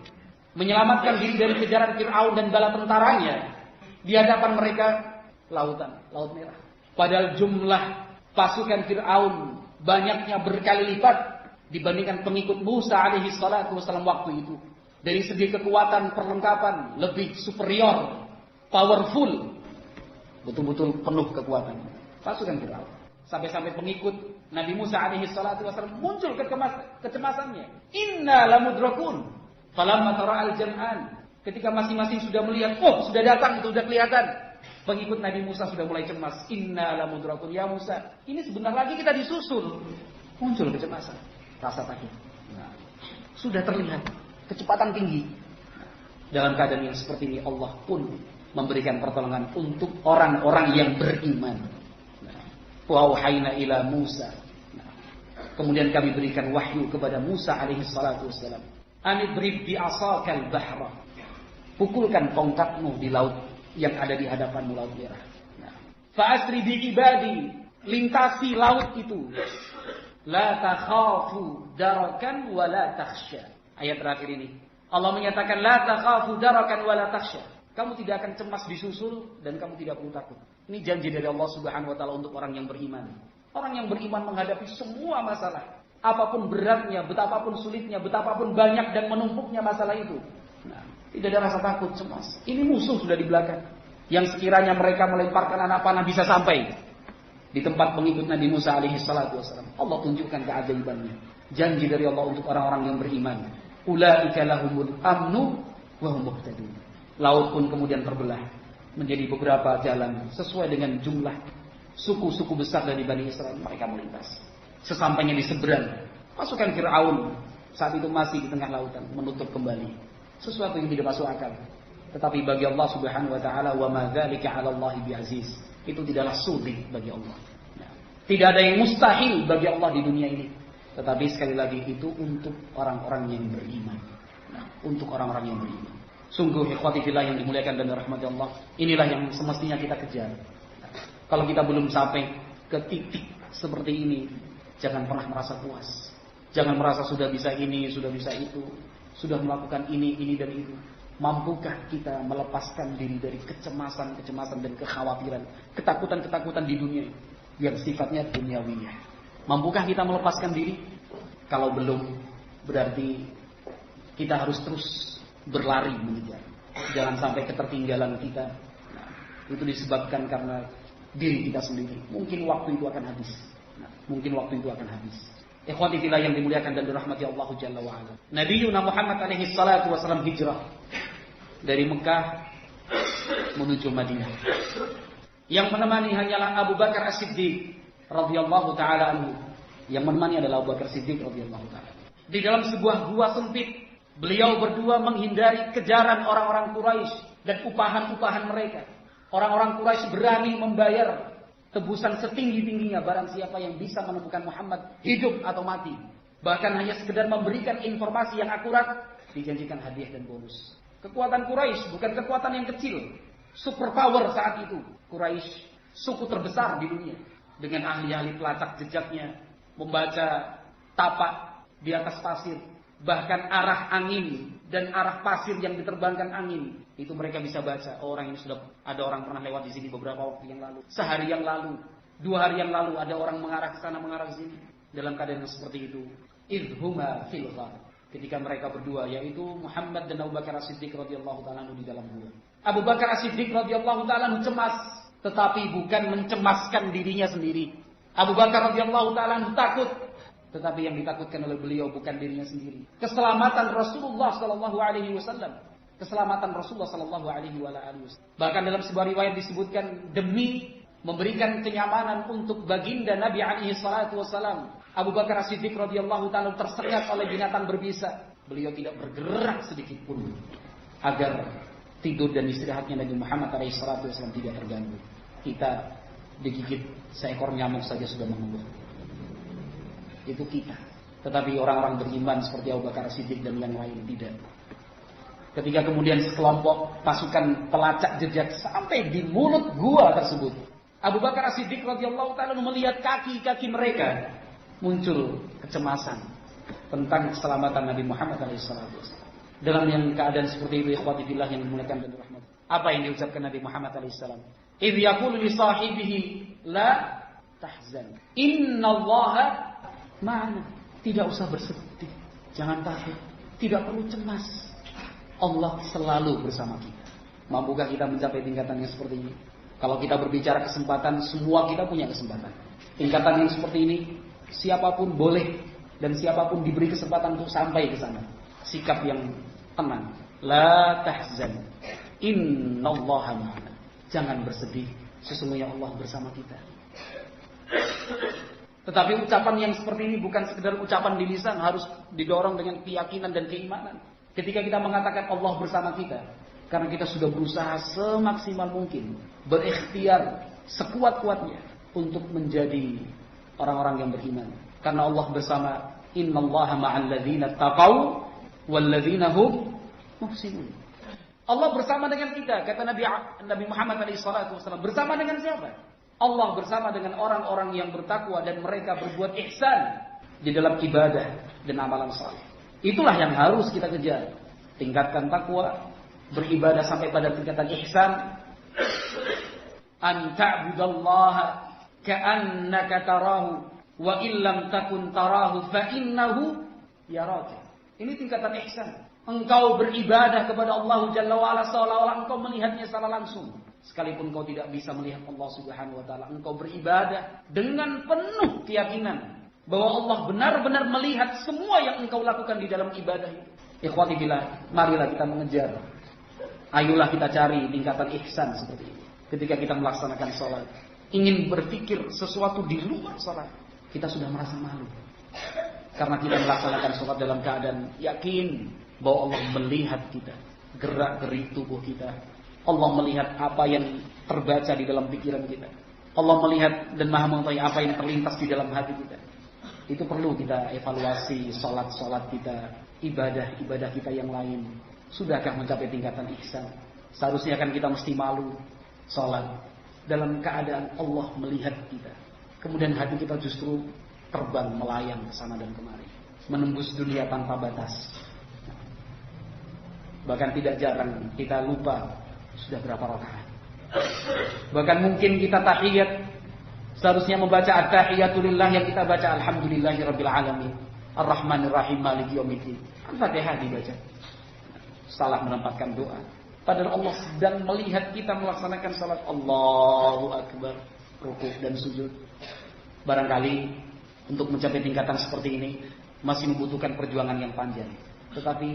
menyelamatkan diri dari kejaran Fir'aun dan bala tentaranya, di hadapan mereka laut merah. Padahal jumlah pasukan Fir'aun banyaknya berkali lipat dibandingkan pengikut Musa alaihi salatu wassalam waktu itu. Dari segi kekuatan, perlengkapan lebih superior, powerful, betul-betul penuh kekuatan pasukan Fir'aun. Sampai-sampai pengikut Nabi Musa alaihi salatu wasallam muncul kecemasannya. Inna lamudrakun. Falamma tara'al jam'an. Ketika masing-masing sudah melihat, sudah datang, sudah kelihatan. Pengikut Nabi Musa sudah mulai cemas. Inna lamudrakun. Ya Musa, ini sebentar lagi kita disusul. Muncul kecemasan, rasa takut. Nah, sudah terlihat kecepatan tinggi. Dalam keadaan yang seperti ini, Allah pun memberikan pertolongan untuk orang-orang yang beriman. Wauhayna ila Musa. Kemudian kami berikan wahyu kepada Musa alaihi salatu wassalam. Anidrib bi asakal bahra. Pukulkan tongkatmu di laut yang ada di hadapanmu, laut merah. Fa asri bi ibadi, lintasi laut itu. La takhafu darakan wa la takhsha. Ayat terakhir ini Allah menyatakan la takhafu darakan wa la takhsha. Kamu tidak akan cemas disusul dan kamu tidak perlu takut. Ini janji dari Allah Subhanahu wa taala untuk orang yang beriman. Orang yang beriman menghadapi semua masalah, apapun beratnya, betapapun sulitnya, betapapun banyak dan menumpuknya masalah itu. Nah, tidak ada rasa takut, cemas. Ini musuh sudah di belakang. Yang sekiranya mereka melemparkan anak panah bisa sampai di tempat pengikut Nabi Musa alaihi salatu wasallam. Allah tunjukkan keajaibannya. Janji dari Allah untuk orang-orang yang beriman. Ulaika lahumul amnu wa hum muhtadun. Laut pun kemudian terbelah menjadi beberapa jalan sesuai dengan jumlah suku-suku besar dari Bani Israel. Mereka melintas. Sesampainya di seberang, pasukan Fir'aun saat itu masih di tengah lautan, menutup kembali. Sesuatu yang tidak masuk akal. Tetapi bagi Allah Subhanahu wa taala, wa ma dzalika 'ala Allah bi'aziz. Itu tidaklah sulit bagi Allah. Tidak ada yang mustahil bagi Allah di dunia ini. Tetapi sekali lagi itu untuk orang-orang yang beriman. Untuk orang-orang yang beriman. Sungguh ikhwati fillah yang dimuliakan dan dirahmati Allah, inilah yang semestinya kita kejar. Kalau kita belum sampai ke titik seperti ini, jangan pernah merasa puas. Jangan merasa sudah bisa ini, sudah bisa itu, sudah melakukan ini dan itu. Mampukah kita melepaskan diri dari kecemasan dan kekhawatiran, ketakutan di dunia yang sifatnya duniawiyah? Mampukah kita melepaskan diri? Kalau belum, berarti kita harus terus berlari mengejar. Jangan sampai ketertinggalan kita. Nah, itu disebabkan karena diri kita sendiri. Mungkin waktu itu akan habis. Ikhwati fillah yang dimuliakan dan dirahmati Allah Jalla wa Ala. Nabi Muhammad alaihi salatu wasallam hijrah dari Mekah menuju Madinah. Yang menemani hanyalah Abu Bakar As-Siddiq radhiyallahu taala anhu. Yang menemani adalah Abu Bakar As-Siddiq radhiyallahu taala. Di dalam sebuah gua sempit, beliau berdua menghindari kejaran orang-orang Quraisy dan upahan-upahan mereka. Orang-orang Quraisy berani membayar tebusan setinggi-tingginya barang siapa yang bisa menemukan Muhammad hidup atau mati. Bahkan hanya sekedar memberikan informasi yang akurat, dijanjikan hadiah dan bonus. Kekuatan Quraisy bukan kekuatan yang kecil. Superpower saat itu. Quraisy suku terbesar di dunia. Dengan ahli-ahli pelacak jejaknya, membaca tapak di atas pasir. Bahkan arah angin dan arah pasir yang diterbangkan angin, itu mereka bisa baca. Oh, orang ini sudah ada orang pernah lewat di sini beberapa waktu yang lalu, sehari yang lalu, 2 hari yang lalu ada orang mengarah ke sana, mengarah ke sini. Dalam keadaan seperti itu, idhuma fil ghar. Ketika mereka berdua, yaitu Muhammad dan Abu Bakar As-Siddiq radhiyallahu taala di dalam gua. Abu Bakar As-Siddiq radhiyallahu taala cemas, tetapi bukan mencemaskan dirinya sendiri. Abu Bakar radhiyallahu taala takut, tetapi yang ditakutkan oleh beliau bukan dirinya sendiri. Keselamatan Rasulullah sallallahu alaihi wasallam. Keselamatan Rasulullah sallallahu alaihi wasallam. Bahkan dalam sebuah riwayat disebutkan demi memberikan kenyamanan untuk baginda Nabi alaihi salatu wasallam, Abu Bakar As-Siddiq radhiyallahu taala tersengat oleh binatang berbisa. Beliau tidak bergerak sedikit pun agar tidur dan istirahatnya Nabi Muhammad alaihi salatu wasallam tidak terganggu. Kita digigit seekor nyamuk saja sudah mengeluh. Itu kita. Tetapi orang-orang beriman seperti Abu Bakar As-Siddiq dan yang lain tidak. Ketika kemudian sekelompok pasukan pelacak jejak sampai di mulut gua tersebut, Abu Bakar As-Siddiq radhiyallahu taala melihat kaki-kaki mereka, muncul kecemasan tentang keselamatan Nabi Muhammad SAW. Dalam yang keadaan seperti itu, ikhwati fillah yang dimuliakan dan dirahmati, apa yang diucapkan Nabi Muhammad SAW? Idh yaqulu li sahibihi la tahzan, innallaha ma'ana. Tidak usah bersedih, jangan takut, tidak perlu cemas. Allah selalu bersama kita. Mampukah kita mencapai tingkatan yang seperti ini? Kalau kita berbicara kesempatan, semua kita punya kesempatan. Tingkatan yang seperti ini, siapapun boleh dan siapapun diberi kesempatan untuk sampai ke sana. Sikap yang tenang. La tahzan, innallaha ma'ana. Jangan bersedih, sesungguhnya Allah bersama kita. Tetapi ucapan yang seperti ini bukan sekedar ucapan di lisan, harus didorong dengan keyakinan dan keimanan. Ketika kita mengatakan Allah bersama kita, karena kita sudah berusaha semaksimal mungkin, berikhtiar sekuat-kuatnya untuk menjadi orang-orang yang beriman. Karena Allah bersama, innallaha ma'al ladzina taqaw wal ladzina hum muhsinun. Allah bersama dengan kita, kata Nabi Muhammad SAW. Bersama dengan siapa? Allah bersama dengan orang-orang yang bertakwa dan mereka berbuat ihsan di dalam ibadah dan amalan saleh. Itulah yang harus kita kejar. Tingkatkan takwa, beribadah sampai pada tingkatan ihsan. An ta'budallaha ka'annaka tarahu wa illam takun tarahu fa innahu yaraka. Ini tingkatan ihsan. Engkau beribadah kepada Allah Jalla wa Ala seolah-olah engkau melihatnya secara langsung. Sekalipun kau tidak bisa melihat Allah Subhanahu wa taala, engkau beribadah dengan penuh keyakinan bahwa Allah benar-benar melihat semua yang engkau lakukan di dalam ibadah itu. Ikhwati billah, marilah kita mengejar. Ayolah kita cari tingkatan ihsan seperti ini. Ketika kita melaksanakan sholat, ingin berpikir sesuatu di luar sholat, kita sudah merasa malu. Karena kita melaksanakan sholat dalam keadaan yakin bahwa Allah melihat kita, gerak-gerik tubuh kita. Allah melihat apa yang terbaca di dalam pikiran kita. Allah melihat dan maha mengetahui apa yang terlintas di dalam hati kita. Itu perlu kita evaluasi sholat-sholat kita, ibadah-ibadah kita yang lain. Sudahkah mencapai tingkatan ihsan? Seharusnya kan kita mesti malu sholat. dalam keadaan Allah melihat kita. Kemudian hati kita justru terbang melayang ke sana dan kemari, menembus dunia tanpa batas. Bahkan tidak jarang kita lupa sudah berapa rakaat. Bahkan mungkin kita tahiyat seharusnya membaca at-tahiyatulillah, yang kita baca alhamdulillahirabbil alamin arrahmanir rahim maliki yaumiddin. Al-Fatihah dibaca. Salah menempatkan doa. Padahal Allah sedang melihat kita melaksanakan salat. Allahu akbar, rukuk dan sujud. Barangkali untuk mencapai tingkatan seperti ini masih membutuhkan perjuangan yang panjang. Tetapi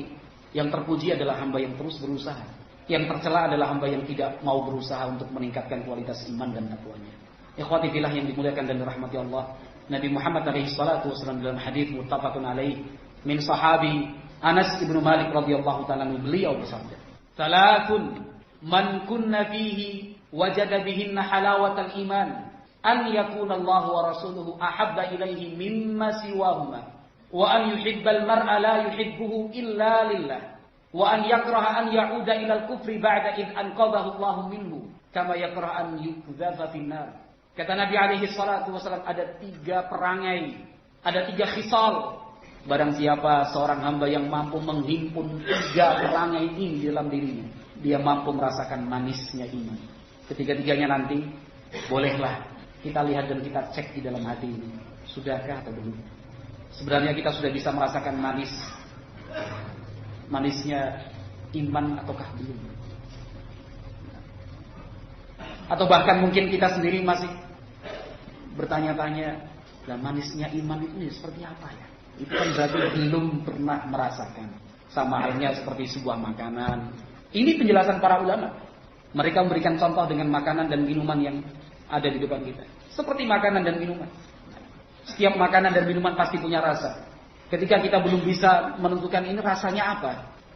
yang terpuji adalah hamba yang terus berusaha. Yang tercela adalah hamba yang tidak mau berusaha untuk meningkatkan kualitas iman dan takwanya. Ikhwati fillah yang dimuliakan dan dirahmati Allah, Nabi Muhammad alaihi salatu wasallam dalam hadis muttafaqun alaih min sahabi Anas ibnu Malik radhiyallahu ta'ala beliau bersabda, "Salatun man kunna fihi wajada bihinna halawatal iman, an yakuna Allah wa rasuluhu ahabba ilaihi mimma siwahuma, wa an yuhibbal mar'a la yuhibbuhu illa lillah, wa an yakraha an ya'uda ilal kufri ba'da id anqadhahu Allah minhu, kama yakraha an yuqdhafa finnar." Kata Nabi alaihi salatu wasallam, ada 3 perangai, ada 3 khisal. Barang siapa seorang hamba yang mampu menghimpun 3 perangai ini di dalam dirinya, dia mampu merasakan manisnya iman. Ketiga-tiganya nanti bolehlah kita lihat dan kita cek di dalam hati ini, sudahkah atau belum. Sebenarnya kita sudah bisa merasakan manisnya iman ataukah belum. Atau bahkan mungkin kita sendiri masih bertanya-tanya, lah manisnya iman itu seperti apa ya? Itu kan berarti belum pernah merasakan. Sama halnya seperti sebuah makanan. Ini penjelasan para ulama. Mereka memberikan contoh dengan makanan dan minuman yang ada di depan kita. Seperti makanan dan minuman. Setiap makanan dan minuman pasti punya rasa. Ketika kita belum bisa menentukan ini rasanya apa,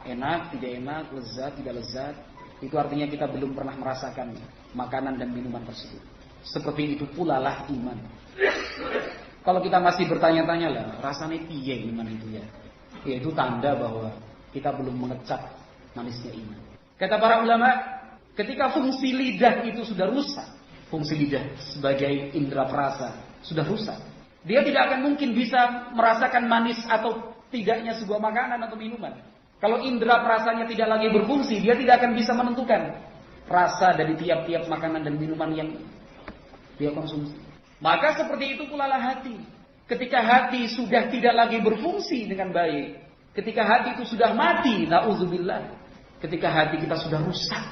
enak, tidak enak, lezat, tidak lezat, itu artinya kita belum pernah merasakan makanan dan minuman tersebut. Seperti itu pula lah iman. Kalau kita masih bertanya-tanya lah, rasanya piye iman itu ya? Ya itu tanda bahwa kita belum mengecap manisnya iman. Kata para ulama, ketika fungsi lidah itu sudah rusak, fungsi lidah sebagai indera perasa sudah rusak, dia tidak akan mungkin bisa merasakan manis atau tidaknya sebuah makanan atau minuman. Kalau indera perasanya tidak lagi berfungsi, dia tidak akan bisa menentukan rasa dari tiap-tiap makanan dan minuman yang dia konsumsi. Maka seperti itu pula lah hati. Ketika hati sudah tidak lagi berfungsi dengan baik, ketika hati itu sudah mati, na'udzubillah, ketika hati kita sudah rusak,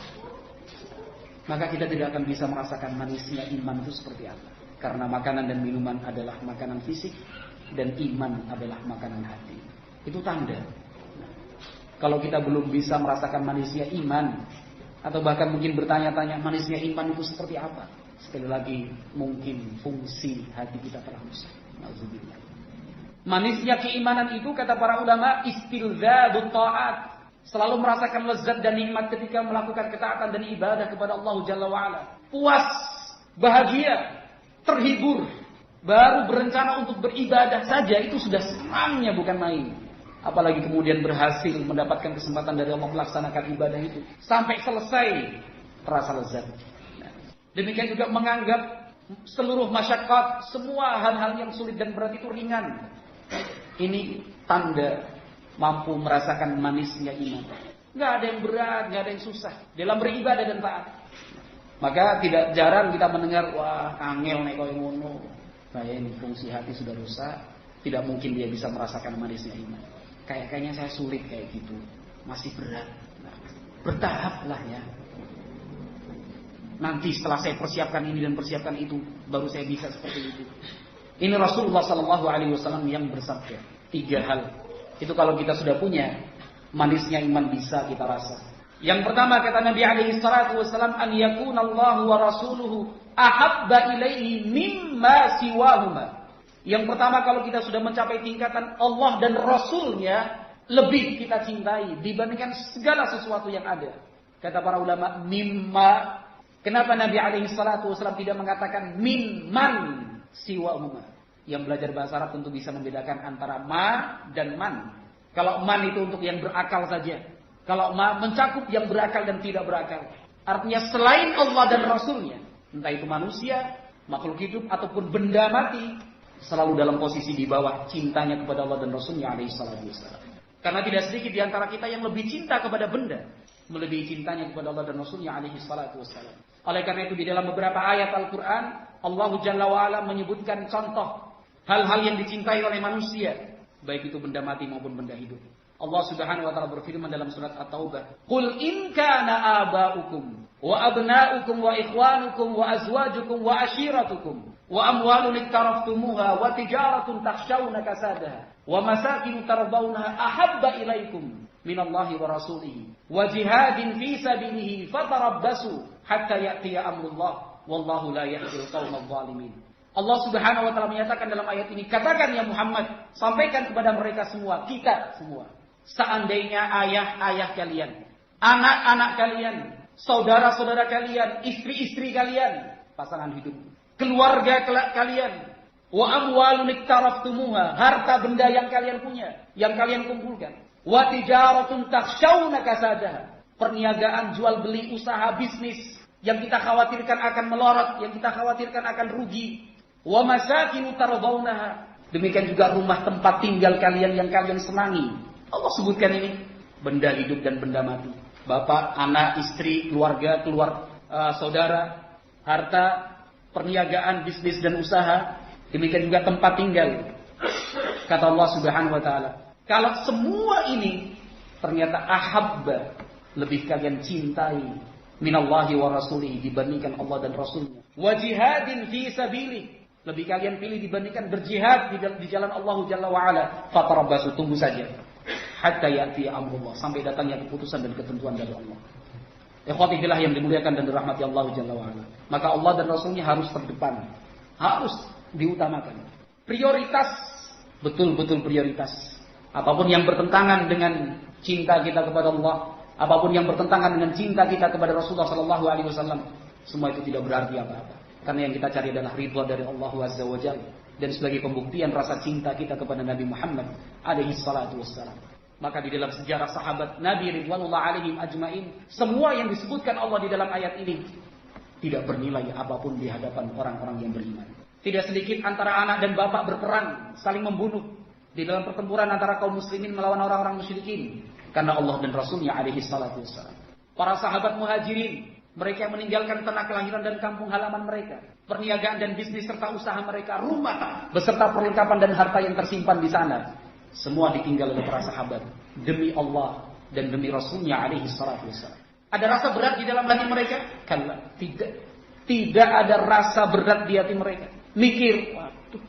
maka kita tidak akan bisa merasakan manisnya iman itu seperti apa. Karena makanan dan minuman adalah makanan fisik, dan iman adalah makanan hati. Itu tanda. Kalau kita belum bisa merasakan manisnya iman, atau bahkan mungkin bertanya-tanya manisnya iman itu seperti apa, sekali lagi mungkin fungsi hati kita telah rusak. Nauzubillah. Manisnya keimanan itu kata para ulama istilzadut ta'at, selalu merasakan lezat dan nikmat ketika melakukan ketaatan dan ibadah kepada Allah Jalla wa'ala. Puas, bahagia, terhibur, baru berencana untuk beribadah saja itu sudah senangnya bukan main. Apalagi kemudian berhasil mendapatkan kesempatan dari Allah melaksanakan ibadah itu sampai selesai, terasa lezat. Demikian juga menganggap seluruh masyaqqat, semua hal-hal yang sulit dan berat itu ringan. Ini tanda mampu merasakan manisnya iman. Nggak ada yang berat, nggak ada yang susah dalam beribadah dan taat. Maka tidak jarang kita mendengar, wah angel nek koyo ngono. Kayak ini fungsi hati sudah rusak, tidak mungkin dia bisa merasakan manisnya iman. Kayaknya saya sulit kayak gitu, masih berat. Nah, bertahap lah ya. Nanti setelah saya persiapkan ini dan persiapkan itu, baru saya bisa seperti itu. Ini Rasulullah SAW yang bersabda 3 hal. Itu kalau kita sudah punya, manisnya iman bisa kita rasa. Yang pertama kata Nabi SAW, an yakunallahu wa rasuluhu ahabba ilaihi mimma siwahuma. Yang pertama kalau kita sudah mencapai tingkatan Allah dan Rasulnya, lebih kita cintai dibandingkan segala sesuatu yang ada. Kata para ulama, mimma. Kenapa Nabi SAW tidak mengatakan mimman siwahuma? Yang belajar bahasa Arab tentu bisa membedakan antara ma dan man. Kalau man itu untuk yang berakal saja. Kalau ma mencakup yang berakal dan tidak berakal. Artinya selain Allah dan Rasulnya. Entah itu manusia, makhluk hidup, ataupun benda mati, selalu dalam posisi di bawah cintanya kepada Allah dan Rasulnya alaihi salatu wassalam. Karena tidak sedikit di antara kita yang lebih cinta kepada benda, melebihi cintanya kepada Allah dan Rasulnya alaihi salatu wassalam. Oleh karena itu di dalam beberapa ayat Al-Quran, Allah Jalla wa'ala menyebutkan contoh hal-hal yang dicintai oleh manusia, baik itu benda mati maupun benda hidup. Allah Subhanahu wa taala berfirman dalam surat At-Taubah, "Qul in kana aba'ukum wa abna'ukum wa ikhwanukum wa azwajukum wa ashiratukum wa amwalun iktaraftumuha wa tijaratun takhshawna kasadaha wa masakin tardawnaha ahabba ilaikum minallahi wa rasulihi wa jihadin fi sabilihi fatarabbasu hatta ya'tiya amrullah wallahu la yahdil qaumadh dhalimin." Allah Subhanahu wa taala menyatakan dalam ayat ini, katakan ya Muhammad, sampaikan kepada mereka semua, kita semua, seandainya ayah-ayah kalian, anak-anak kalian, saudara-saudara kalian, istri-istri kalian, pasangan hidup, keluarga kalian, wa amwalun iktaraftumuha, harta benda yang kalian punya, yang kalian kumpulkan, wa tijaratun takhshawna kasadaha, perniagaan, jual beli, usaha, bisnis yang kita khawatirkan akan melorot, yang kita khawatirkan akan rugi, wa masakinu tardawnaha, demikian juga rumah tempat tinggal kalian yang kalian senangi. Allah sebutkan ini benda hidup dan benda mati, bapak, anak, istri, keluarga, saudara, harta, perniagaan, bisnis dan usaha, demikian juga tempat tinggal. Kata Allah Subhanahu wa taala, kalau semua ini ternyata ahabba, lebih kalian cintai minallahi wa rasulihi, dibandingkan Allah dan Rasulnya, wa jihadin fi sabilihi, lebih kalian pilih dibandingkan berjihad di jalan Allah Jalla wa ala, fatarabbasu, tunggu saja, hatta ya'ti amrullah, sampai datangnya keputusan dan ketentuan dari Allah. Ikhwati fillah yang dimuliakan dan dirahmati Allah Jalla wa ala, maka Allah dan Rasulnya harus terdepan, harus diutamakan. Prioritas, betul-betul prioritas. Apapun yang bertentangan dengan cinta kita kepada Allah, apapun yang bertentangan dengan cinta kita kepada Rasulullah sallallahu alaihi wasallam, semua itu tidak berarti apa-apa. Karena yang kita cari adalah ridha dari Allah Azza wa Jalla, dan sebagai pembuktian rasa cinta kita kepada Nabi Muhammad alaihi salatu wassalam. Maka di dalam sejarah sahabat Nabi ridwanullah alaihim ajmain, semua yang disebutkan Allah di dalam ayat ini tidak bernilai apapun di hadapan orang-orang yang beriman. Tidak sedikit antara anak dan bapak berperang, saling membunuh di dalam pertempuran antara kaum muslimin melawan orang-orang musyrikin, karena Allah dan Rasulnya alaihi salatu wassalam. Para sahabat muhajirin, mereka yang meninggalkan tanah kelahiran dan kampung halaman mereka, perniagaan dan bisnis serta usaha mereka, rumah beserta perlengkapan dan harta yang tersimpan di sana, semua ditinggal oleh para sahabat demi Allah dan demi Rasulnya alaihi salatu wassalam. Ada rasa berat di dalam hati mereka? Kalla, tidak ada rasa berat di hati mereka. Mikir, waduh,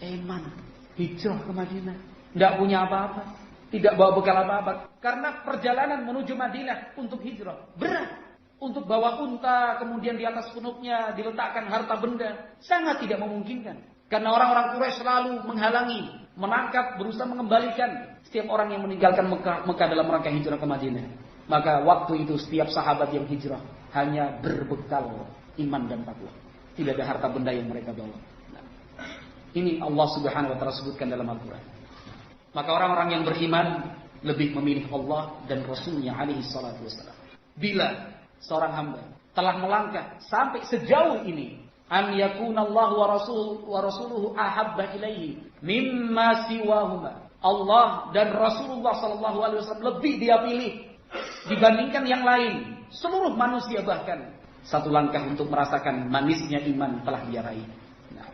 eman, hijrah ke Madinah, tidak punya apa-apa, tidak bawa bekal apa-apa. Karena perjalanan menuju Madinah untuk hijrah berat. Untuk bawa unta, kemudian di atas punuknya diletakkan harta benda, sangat tidak memungkinkan. Karena orang-orang Quraisy selalu menghalangi, menangkap, berusaha mengembalikan setiap orang yang meninggalkan Mekah dalam rangka hijrah ke Madinah. Maka waktu itu setiap sahabat yang hijrah hanya berbekal iman dan takwa. Tidak ada harta benda yang mereka bawa. Nah, ini Allah Subhanahu wa taala sebutkan dalam Al-Quran. Maka orang-orang yang beriman lebih memilih Allah dan Rasulnya alaihi salatu wassalam. Bila seorang hamba telah melangkah sampai sejauh ini, an yakunallahu wa rasuluhu ahabba ilaihi mimma siwahuma, Allah dan Rasulullah sallallahu alaihi wasallam lebih dia pilih dibandingkan yang lain, seluruh manusia bahkan satu langkah untuk merasakan manisnya iman telah dia raih. Nah,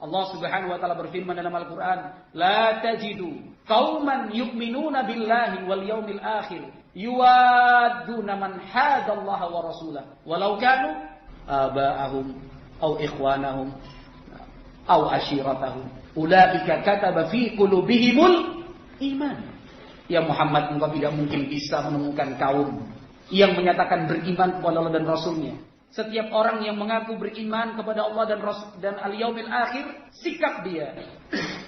Allah Subhanahu wa taala berfirman dalam Al-Qur'an, la tajidu qauman yu'minuna billahi wal yawmil akhir yuwadduna man hadallaha wa rasulahu walau kanu aba'ahum aw ikhwanahum aw ashiratahum ulaika kataba fi qulubihimul iman. Ya Muhammad, engkau tidak mungkin bisa menemukan kaum yang menyatakan beriman kepada Allah dan Rasulnya. Setiap orang yang mengaku beriman kepada Allah dan Rasul dan al-yaumil akhir, sikap dia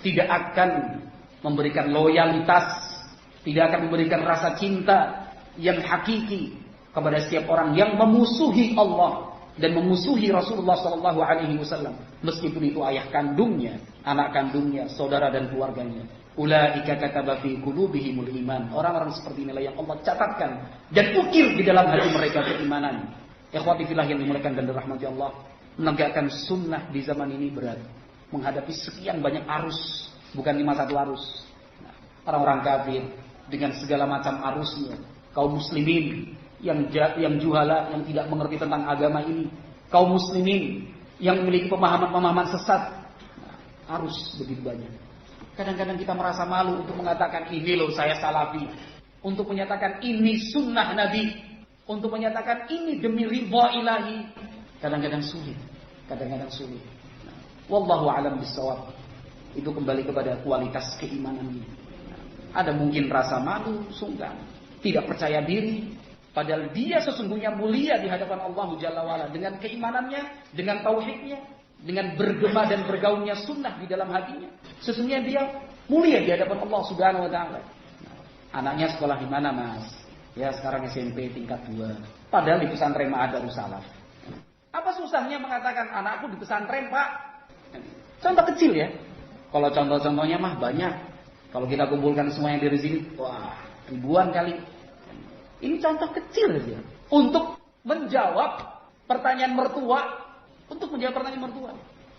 tidak akan memberikan loyalitas, tidak akan memberikan rasa cinta yang hakiki kepada setiap orang yang memusuhi Allah dan memusuhi Rasulullah sallallahu alaihi wasallam, meskipun itu ayah kandungnya, anak kandungnya, saudara dan keluarganya. Ulaika kataba fi qulubihimul iman. Orang-orang seperti inilah yang Allah catatkan dan ukir di dalam hati mereka keimanan. Ikhwati fillah yang dimuliakan dan dirahmati Allah, menegakkan sunnah di zaman ini berat. Menghadapi sekian banyak arus, bukan 51 arus. Orang-orang kafir dengan segala macam arusnya. Kaum muslimin yang juhala, yang tidak mengerti tentang agama ini. Kaum muslimin yang memiliki pemahaman-pemahaman sesat. Arus begitu banyak. Kadang-kadang kita merasa malu untuk mengatakan ini loh saya salafi. Untuk menyatakan ini sunnah Nabi. Untuk menyatakan ini demi ridha ilahi. Kadang-kadang sulit. Wallahu a'lam bishawab. Itu kembali kepada kualitas keimanan ini. Ada mungkin rasa malu, sungkan, tidak percaya diri, padahal dia sesungguhnya mulia di hadapan Allah Jalla wa'ala dengan keimanannya, dengan tauhidnya, dengan bergema dan bergaulnya sunnah di dalam hatinya. Sesungguhnya dia mulia di hadapan Allah Subhanahu wa taala. Anaknya sekolah di mana, Mas? Ya, sekarang SMP tingkat 2. Padahal di pesantren Ma'adarus Salaf. Apa susahnya mengatakan anakku di pesantren, Pak? Contoh kecil ya. Kalau contoh-contohnya mah banyak. Kalau kita kumpulkan semua yang dari sini, wah, ribuan kali. Ini contoh kecil saja. Untuk menjawab pertanyaan mertua.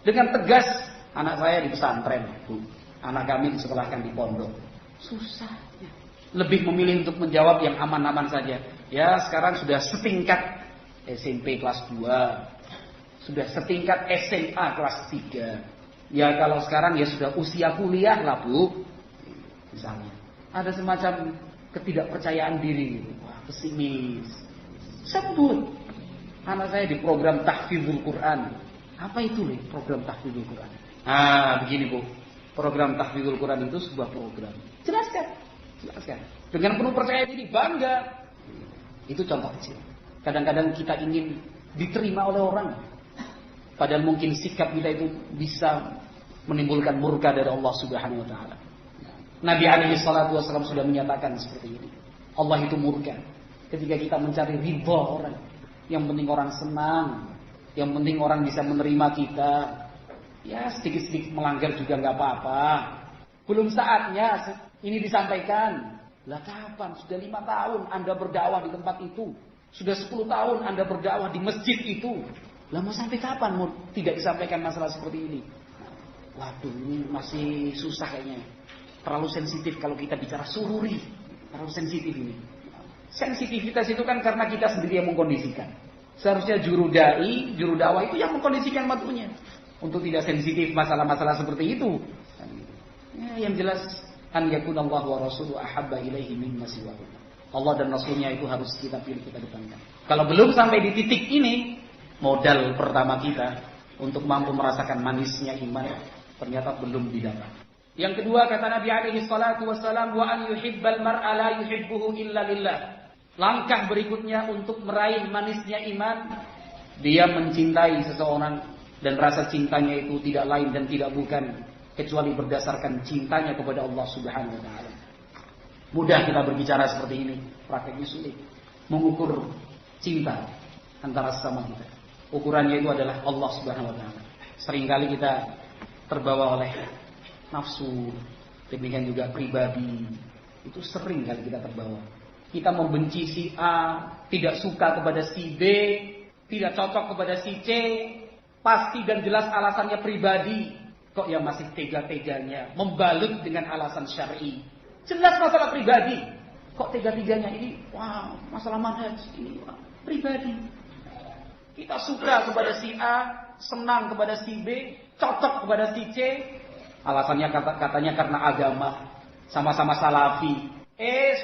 Dengan tegas, anak saya di pesantren, Bu. Anak kami disekolahkan di pondok. Susah. Lebih memilih untuk menjawab yang aman-aman saja. Ya, sekarang sudah setingkat SMP kelas 2. Sudah setingkat SMA kelas 3. Ya kalau sekarang ya sudah usia kuliah lah, Bu. Misalnya. Ada semacam ketidakpercayaan diri. Wah, pesimis. Sebut. Anak saya di program tahfidzul Quran. Apa itu nih program tahfidzul Quran? Begini, Bu. Program tahfidzul Quran itu sebuah program. Jelaskan. Dengan penuh percaya diri, bangga. Itu contoh kecil. Kadang-kadang kita ingin diterima oleh orang. Padahal mungkin sikap kita itu bisa menimbulkan murka dari Allah Subhanahu wa taala. Nabi alaihi salatu wasallam sudah menyatakan seperti ini. Allah itu murka ketika kita mencari ridha orang. Yang penting orang senang, yang penting orang bisa menerima kita. Ya sedikit-sedikit melanggar juga nggak apa-apa. Belum saatnya ini disampaikan. Lah kapan? Sudah 5 tahun Anda berdakwah di tempat itu. Sudah 10 tahun Anda berdakwah di masjid itu. Lah mau sampai kapan mau tidak disampaikan masalah seperti ini? Waduh, ini masih susah kayaknya. Terlalu sensitif kalau kita bicara sururi. Terlalu sensitif ini. Sensitivitas itu kan karena kita sendiri yang mengkondisikan. Seharusnya juru dakwah itu yang mengkondisikan matunya. Untuk tidak sensitif masalah-masalah seperti itu. Ya, yang jelas an yakunallahu wa rasuluhu ahabba ilaihi mimma siwahu. Allah dan Rasulnya itu harus kita pilih, kita depankan. Kalau belum sampai di titik ini, modal pertama kita untuk mampu merasakan manisnya iman ternyata belum didapat. Yang kedua kata Nabi alaihi salatu wassalam, wa an yuhibbal mar'a la yuhibbuhu illa lillah. Langkah berikutnya untuk meraih manisnya iman, dia mencintai seseorang dan rasa cintanya itu tidak lain dan tidak bukan kecuali berdasarkan cintanya kepada Allah Subhanahu wa taala. Mudah kita berbicara seperti ini, prakteknya sulit. Mengukur cinta antara sesama kita. Ukurannya itu adalah Allah Subhanahu wa taala. Seringkali kita terbawa oleh nafsu, demikian juga pribadi. Itu sering kali kita terbawa. Kita membenci si A, tidak suka kepada si B, tidak cocok kepada si C, pasti dan jelas alasannya pribadi. Kok ya masih tega-teganya membalut dengan alasan syar'i. Jelas masalah pribadi. Kok tega-teganya ini? Wah, masalah manhaj ini pribadi. Kita suka kepada si A, senang kepada si B, cocok kepada si C. Alasannya katanya karena agama, sama-sama salafi.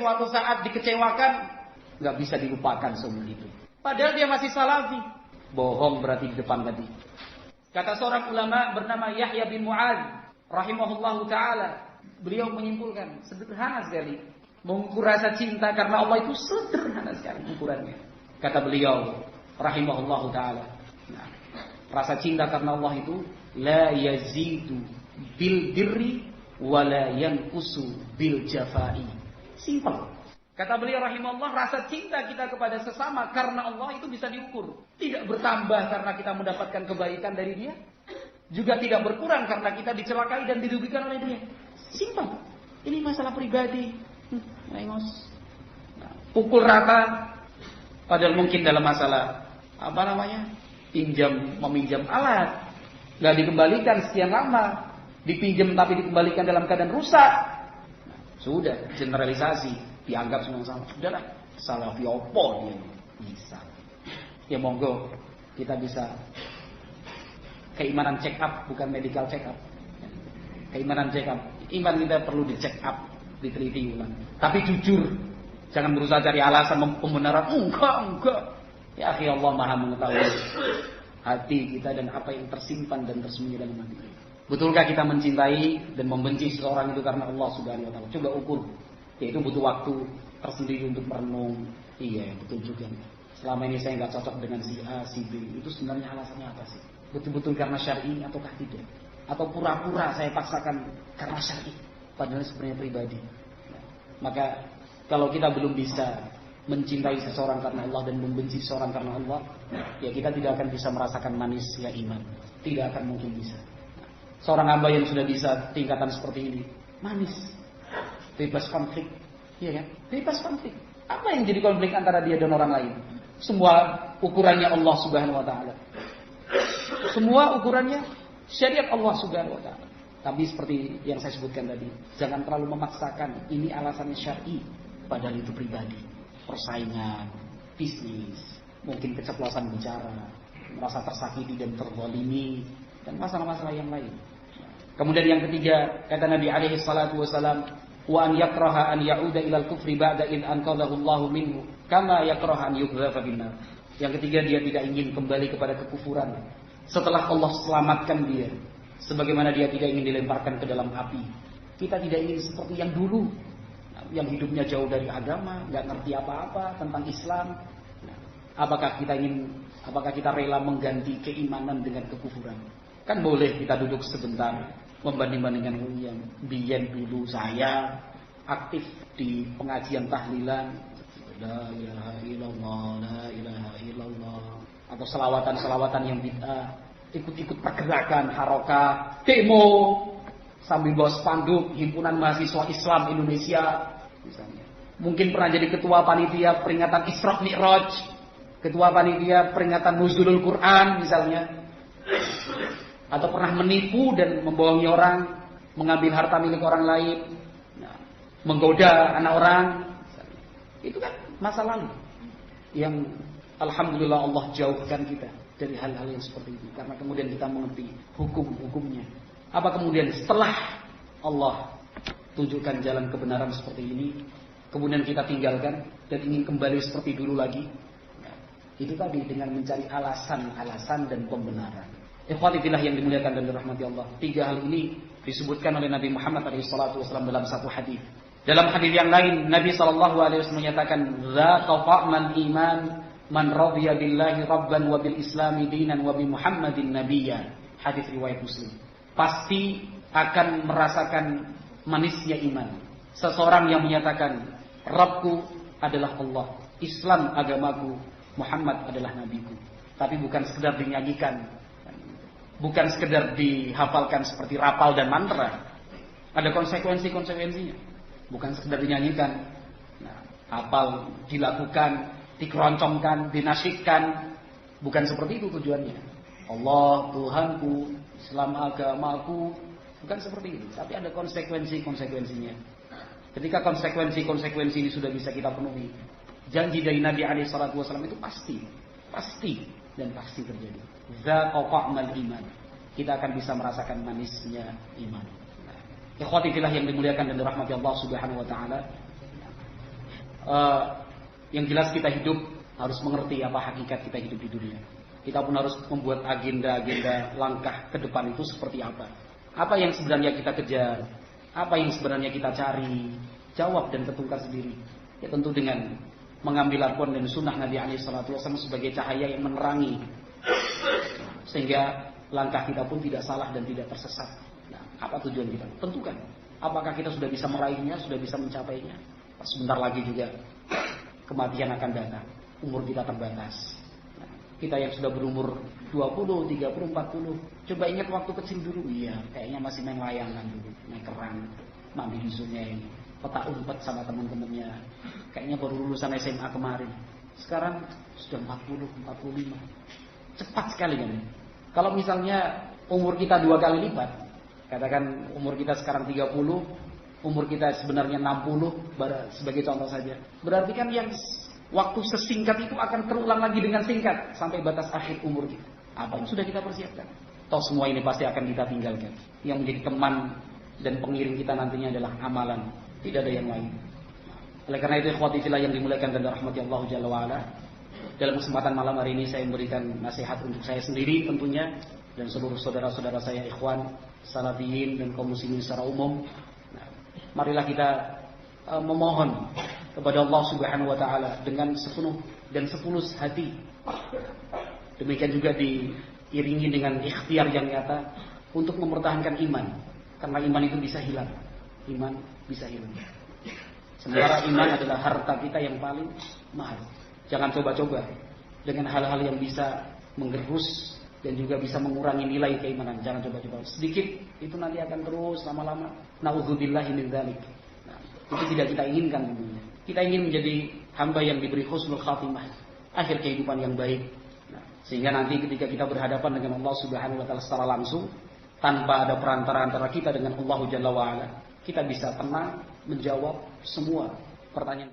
Suatu saat dikecewakan, nggak bisa dilupakan semua itu. Padahal dia masih salafi. Bohong berarti di depan tadi. Kata seorang ulama bernama Yahya bin Mu'adz rahimahullahu taala, beliau menyimpulkan sederhana sekali. Mengukur rasa cinta karena Allah itu sederhana sekali ukurannya. Kata beliau rahimahullahu taala, nah, rasa cinta karena Allah itu la yazidu bil birri wa la yanqusu bil jafai. Simpel. Kata beliau rahimahullah, rasa cinta kita kepada sesama karena Allah itu bisa diukur. Tidak bertambah karena kita mendapatkan kebaikan dari dia, juga tidak berkurang karena kita dicelakai dan dirugikan oleh dia. Simpel. Ini masalah pribadi. Lengos. Pukul rata. Padahal mungkin dalam masalah meminjam alat, nggak dikembalikan sekian lama, dipinjam tapi dikembalikan dalam keadaan rusak, sudah generalisasi, dianggap semua sama. Sudahlah, salafi opo dia bisa. Ya monggo kita bisa keimanan check up, bukan medical check up. Keimanan check up, iman kita perlu di check up, diteliti ulang. Tapi jujur, jangan berusaha cari alasan pembenaran. Enggak. Ya akhi, Allah Maha mengetahui hati kita dan apa yang tersimpan dan tersembunyi dalam hati kita. Betulkah kita mencintai dan membenci seseorang itu karena Allah Subhanahu wa taala? Coba ukur. Yaitu butuh waktu tersendiri untuk merenung. Iya, betul juga. Selama ini saya nggak cocok dengan si A, si B. Itu sebenarnya alasannya apa sih? Betul-betul karena syar'i ataukah tidak? Atau pura-pura saya paksakan karena syar'i, padahal sebenarnya pribadi. Maka kalau kita belum bisa mencintai seseorang karena Allah dan membenci seseorang karena Allah, ya kita tidak akan bisa merasakan manisnya iman. Tidak akan mungkin bisa. Seorang hamba yang sudah bisa tingkatan seperti ini, manis, bebas konflik, iya kan? Bebas konflik. Apa yang jadi konflik antara dia dan orang lain? Semua ukurannya Allah Subhanahu wa taala. Semua ukurannya syariat Allah Subhanahu wa taala. Tapi seperti yang saya sebutkan tadi, jangan terlalu memaksakan ini alasannya syar'i, padahal itu pribadi. Persaingan, bisnis, mungkin keceplosan bicara, merasa tersakiti dan terzalimi, dan masalah-masalah yang lain. Kemudian yang ketiga, kata Nabi alaihi salatu wasalam, wa an yakraha an ya'uda ilal kufri ba'da id anqadhahu Allahu minhu kama yakraha an yughrafa binnar. Yang ketiga, dia tidak ingin kembali kepada kekufuran setelah Allah selamatkan dia, sebagaimana dia tidak ingin dilemparkan ke dalam api. Kita tidak ingin seperti yang dulu, yang hidupnya jauh dari agama, nggak ngerti apa-apa tentang Islam. Apakah kita rela mengganti keimanan dengan kekufuran? Kan boleh kita duduk sebentar membanding-bandingkan yang biyen dulu saya aktif di pengajian tahlilan, la ilaha illallah, la ilaha illallah, atau selawatan-selawatan yang bid'ah, ikut-ikut pergerakan harokah, demo sambil bawa spanduk himpunan mahasiswa Islam Indonesia misalnya. Mungkin pernah jadi ketua panitia peringatan Isra Mi'raj, ketua panitia peringatan Nuzulul Quran misalnya. Atau pernah menipu dan membohongi orang, mengambil harta milik orang lain, menggoda anak orang. Itu kan masa lalu yang alhamdulillah Allah jauhkan kita dari hal-hal yang seperti itu, karena kemudian kita mengerti hukum-hukumnya. Apa kemudian setelah Allah tunjukkan jalan kebenaran seperti ini, kemudian kita tinggalkan dan ingin kembali seperti dulu lagi? Itu tadi, dengan mencari alasan-alasan dan pembenaran. Ikhwati fillah yang dimuliakan dan dirahmati Allah. 3 hal ini disebutkan oleh Nabi Muhammad SAW dalam satu hadis. Dalam hadis yang lain, Nabi SAW menyatakan, "Dzaqa fa'mal iman man radiya billahi rabban wa bil islami dinan wa bi Muhammadin nabiyya." Hadis riwayat Muslim. Pasti akan merasakan manisnya iman seseorang yang menyatakan, Rabbku adalah Allah, Islam agamaku, Muhammad adalah nabiku. Tapi bukan sekedar dinyanyikan, bukan sekedar dihafalkan seperti rapal dan mantra. Ada konsekuensinya. Bukan sekedar dinyanyikan. Hafal, dilakukan, dikeroncongkan, dinasyidkan. Bukan seperti itu tujuannya. Allah Tuhanku, Islam agamaku. Bukan seperti itu. Tapi ada konsekuensinya. Ketika konsekuensi ini sudah bisa kita penuhi, janji dari Nabi SAW itu pasti terjadi. Zaqa'mal iman. Kita akan bisa merasakan manisnya iman. Ikhwati fillah yang dimuliakan dan dirahmati Allah Subhanahu wa taala. Yang jelas kita hidup harus mengerti apa hakikat kita hidup di dunia. Kita pun harus membuat agenda-agenda langkah ke depan itu seperti apa. Apa yang sebenarnya kita kejar? Apa yang sebenarnya kita cari? Jawab dan tentukan sendiri. Ya tentu dengan mengambil Al-Quran dan Sunnah Nabi SAW sebagai cahaya yang menerangi, sehingga langkah kita pun tidak salah dan tidak tersesat. Nah, apa tujuan kita? Tentukan. Apakah kita sudah bisa meraihnya, sudah bisa mencapainya? Sebentar lagi juga kematian akan datang. Umur kita terbatas. Nah, kita yang sudah berumur 20, 30, 40, coba ingat waktu kecil dulu. Iya, kayaknya masih main layangan dulu, main kerang, mandi di sungai, petak umpet sama teman-temannya. Kayaknya baru lulusan SMA kemarin. Sekarang sudah 40, 45. cepat sekali kan. Kalau misalnya umur kita 2 kali lipat, katakan umur kita sekarang 30, umur kita sebenarnya 60, sebagai contoh saja. Berarti kan yang waktu sesingkat itu akan terulang lagi dengan singkat sampai batas akhir umur kita. Apa yang sudah kita persiapkan? Toh semua ini pasti akan kita tinggalkan. Yang menjadi teman dan pengiring kita nantinya adalah amalan, tidak ada yang lain. Oleh karena itu ikhwati fillah yang dimuliakan dan dirahmati Allah Jalla wa Ala, dalam kesempatan malam hari ini saya memberikan nasihat untuk saya sendiri tentunya dan seluruh saudara-saudara saya ikhwan salafiyin dan kaum muslimin secara umum. Nah, marilah kita memohon kepada Allah Subhanahu wa taala dengan sepenuh dan setulus hati. Demikian juga diiringi dengan ikhtiar yang nyata untuk mempertahankan iman, karena iman itu bisa hilang. Iman bisa hilang. Sementara iman adalah harta kita yang paling mahal. Jangan coba-coba dengan hal-hal yang bisa menggerus dan juga bisa mengurangi nilai keimanan. Jangan coba-coba. Sedikit itu nanti akan terus lama-lama. Na'udzubillahi min dzalik. Nah, itu tidak kita inginkan tentunya. Kita ingin menjadi hamba yang diberi husnul khatimah, akhir kehidupan yang baik. Nah, sehingga nanti ketika kita berhadapan dengan Allah Subhanahu wa taala secara langsung, tanpa ada perantara antara kita dengan Allah Jalla wa Ala, kita bisa tenang menjawab semua pertanyaan.